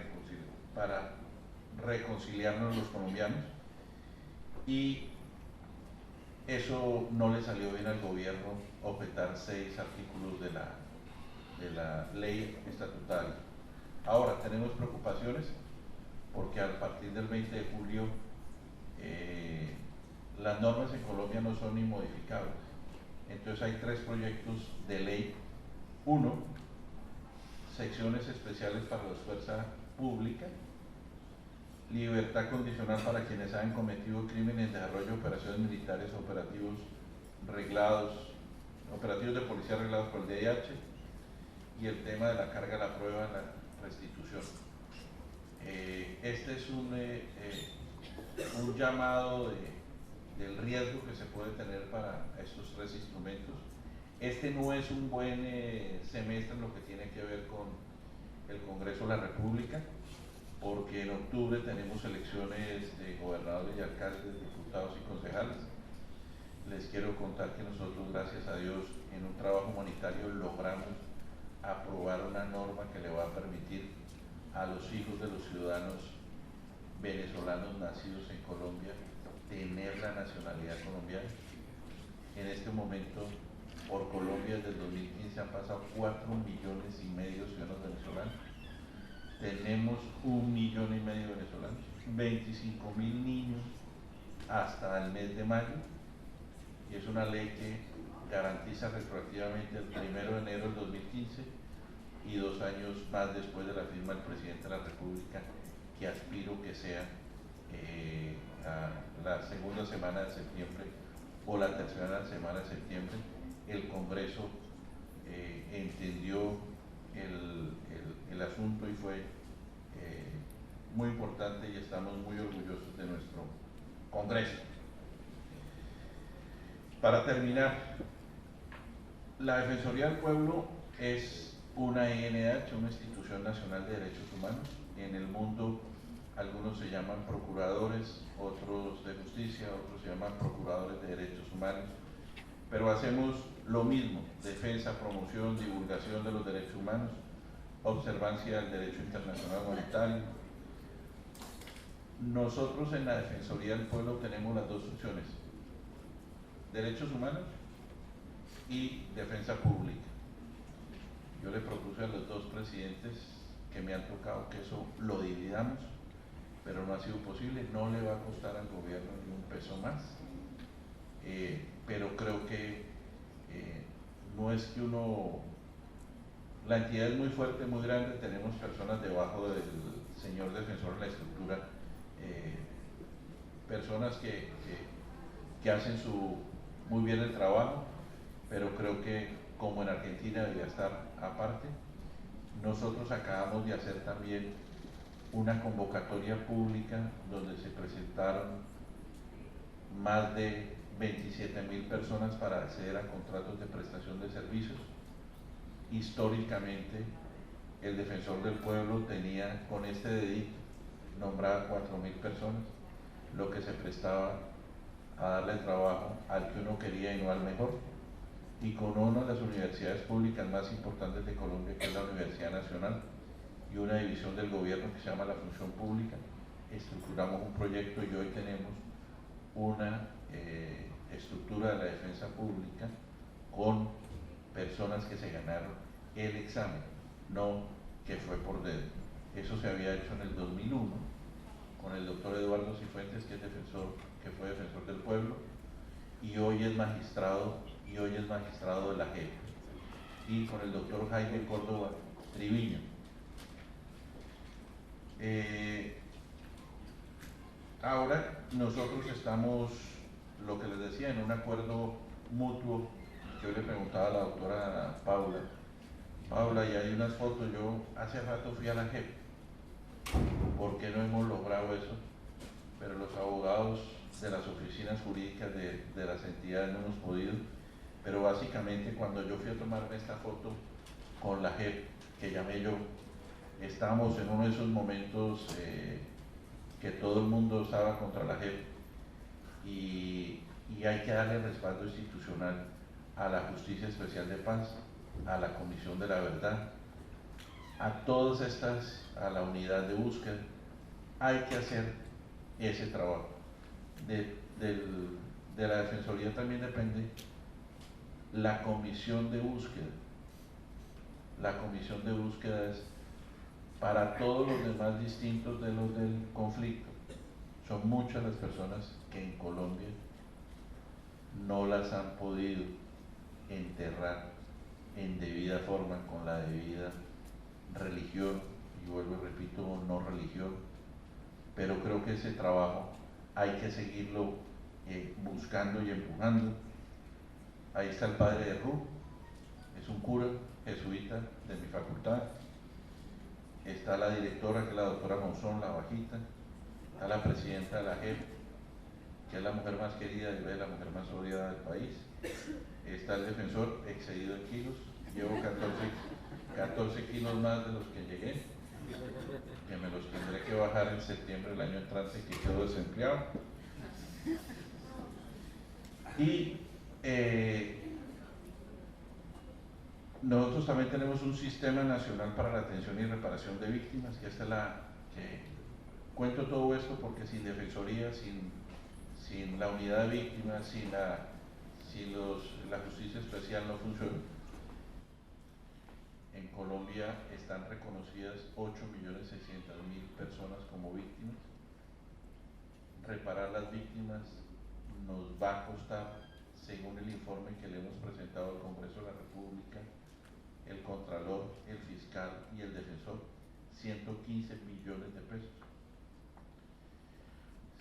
reconciliarnos los colombianos, y eso no le salió bien al gobierno objetar 6 artículos de la ley estatutaria. Ahora tenemos preocupaciones porque a partir del 20 de julio las normas en Colombia no son inmodificables. Entonces hay 3 proyectos de ley. Uno, secciones especiales para la fuerza pública, libertad condicional para quienes hayan cometido crímenes, desarrollo de operaciones militares, operativos de policía reglados por el DIH, y el tema de la carga de la prueba en la restitución. Este es un llamado del riesgo que se puede tener para estos 3 instrumentos. Este no es un buen semestre en lo que tiene que ver con el Congreso de la República, porque en octubre tenemos elecciones de gobernadores y alcaldes, diputados y concejales. Les quiero contar que nosotros, gracias a Dios, en un trabajo humanitario logramos aprobar una norma que le va a permitir a los hijos de los ciudadanos venezolanos nacidos en Colombia tener la nacionalidad colombiana. En este momento, por Colombia desde el 2015 han pasado 4,5 millones de ciudadanos venezolanos. Tenemos 1,5 millones de venezolanos, 25,000 niños hasta el mes de mayo, y es una ley que garantiza retroactivamente el 1 de enero del 2015 y 2 años más después de la firma del presidente de la República, que aspiro que sea la segunda semana de septiembre o la tercera semana de septiembre. El Congreso entendió el asunto y fue muy importante, y estamos muy orgullosos de nuestro Congreso. Para terminar, la Defensoría del Pueblo es una INH, una Institución Nacional de Derechos Humanos. En el mundo algunos se llaman procuradores, otros de justicia, otros se llaman procuradores de derechos humanos, pero hacemos lo mismo: defensa, promoción, divulgación de los derechos humanos, observancia del derecho internacional humanitario. Nosotros en la Defensoría del Pueblo tenemos las 2 opciones: derechos humanos y defensa pública. Yo le propuse a los 2 presidentes que me han tocado que eso lo dividamos, pero no ha sido posible. No le va a costar al gobierno ni un peso más, pero creo que no es que la entidad es muy fuerte, muy grande, tenemos personas debajo del señor defensor en la estructura, personas que hacen muy bien el trabajo, pero creo que como en Argentina debería estar aparte. Nosotros acabamos de hacer también una convocatoria pública donde se presentaron más de 27,000 personas para acceder a contratos de prestación de servicios. Históricamente, el Defensor del Pueblo tenía con este dedito nombrada 4,000 personas, lo que se prestaba a darle trabajo al que uno quería y no al mejor. Y con una de las universidades públicas más importantes de Colombia, que es la Universidad Nacional, y una división del gobierno que se llama la Función Pública, estructuramos un proyecto y hoy tenemos una estructura de la defensa pública con personas que se ganaron el examen, no que fue por dedo. Eso se había hecho en el 2001 con el doctor Eduardo Cifuentes, que fue defensor del pueblo, y hoy es magistrado de la JEP, y con el doctor Jaime Córdoba Triviño. Ahora nosotros estamos, lo que les decía, en un acuerdo mutuo. Yo le preguntaba a la doctora Paula, y hay unas fotos, yo hace rato fui a la JEP, ¿por qué no hemos logrado eso? Pero los abogados de las oficinas jurídicas de las entidades no hemos podido, pero básicamente cuando yo fui a tomarme esta foto con la JEP, que llamé yo, estábamos en uno de esos momentos que todo el mundo estaba contra la JEP y hay que darle respaldo institucional a la Justicia Especial de Paz, a la Comisión de la Verdad, a todas estas, a la unidad de búsqueda. Hay que hacer ese trabajo. De la Defensoría también depende la comisión de búsqueda. La comisión de búsqueda es para todos los demás distintos de los del conflicto. Son muchas las personas que en Colombia no las han podido enterrar en debida forma, con la debida religión, y vuelvo y repito, no religión, pero creo que ese trabajo hay que seguirlo buscando y empujando. Ahí está el padre de Ru, es un cura jesuita de mi facultad. Está la directora, que es la doctora Monzón, la bajita. Está la presidenta de la JEP, que es la mujer más querida y la mujer más odiada del país. Está el defensor, excedido en kilos. Llevo 14 kilos más de los que llegué, que me los tendré que bajar en septiembre del año entrante, que quedo desempleado. Y nosotros también tenemos un sistema nacional para la atención y reparación de víctimas, que esta es la que cuento todo esto porque sin defensoría, sin la unidad de víctimas, sin la justicia especial no funciona. En Colombia están reconocidas 8.600.000 personas como víctimas. Reparar las víctimas nos va a costar, según el informe que le hemos presentado al Congreso de la República, el Contralor, el Fiscal y el Defensor, 115 billones de pesos.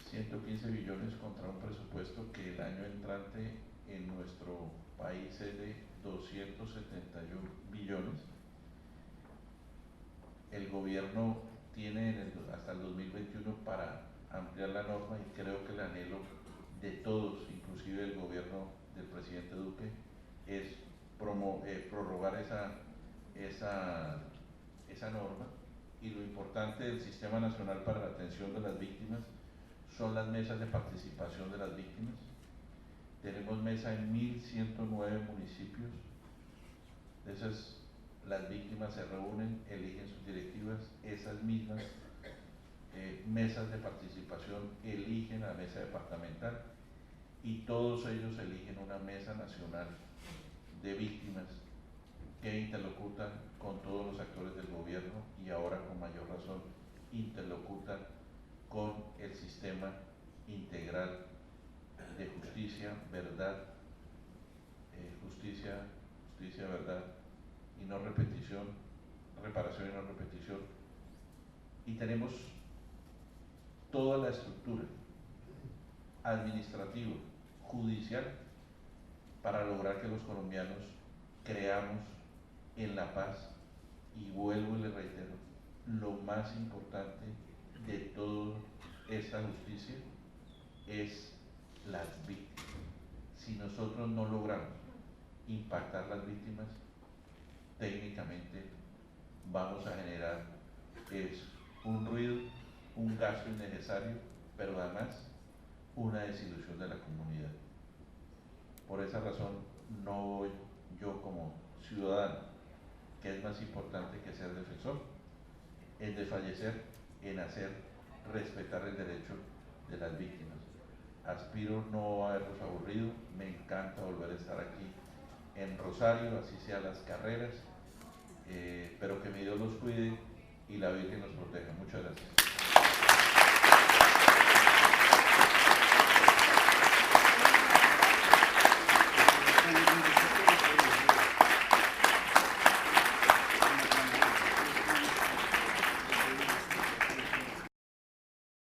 115 billones contra un presupuesto que el año entrante en nuestro país es de 271 billones. El gobierno tiene hasta el 2021 para ampliar la norma, y creo que el anhelo de todos, inclusive el gobierno del presidente Duque, es prorrogar esa norma. Y lo importante del Sistema Nacional para la Atención de las Víctimas son las mesas de participación de las víctimas. Tenemos mesa en 1.109 municipios. Esas, las víctimas se reúnen, eligen sus directivas, esas mismas mesas de participación eligen a la mesa departamental, y todos ellos eligen una mesa nacional de víctimas que interlocutan con todos los actores del gobierno, y ahora con mayor razón interlocutan con el sistema integral de justicia, verdad, justicia, verdad y no repetición, reparación y no repetición. Y tenemos toda la estructura administrativa, judicial, para lograr que los colombianos creamos en la paz. Y vuelvo y le reitero, lo más importante de toda esta justicia es las víctimas. Si nosotros no logramos impactar las víctimas, técnicamente vamos a generar un ruido, un gasto innecesario, pero además una desilusión de la comunidad. Por esa razón no voy yo como ciudadano, que es más importante que ser defensor, en desfallecer en hacer respetar el derecho de las víctimas. Aspiro no haberlos aburrido, me encanta volver a estar aquí en Rosario, así sean las carreras, pero que mi Dios los cuide y la Virgen los proteja. Muchas gracias.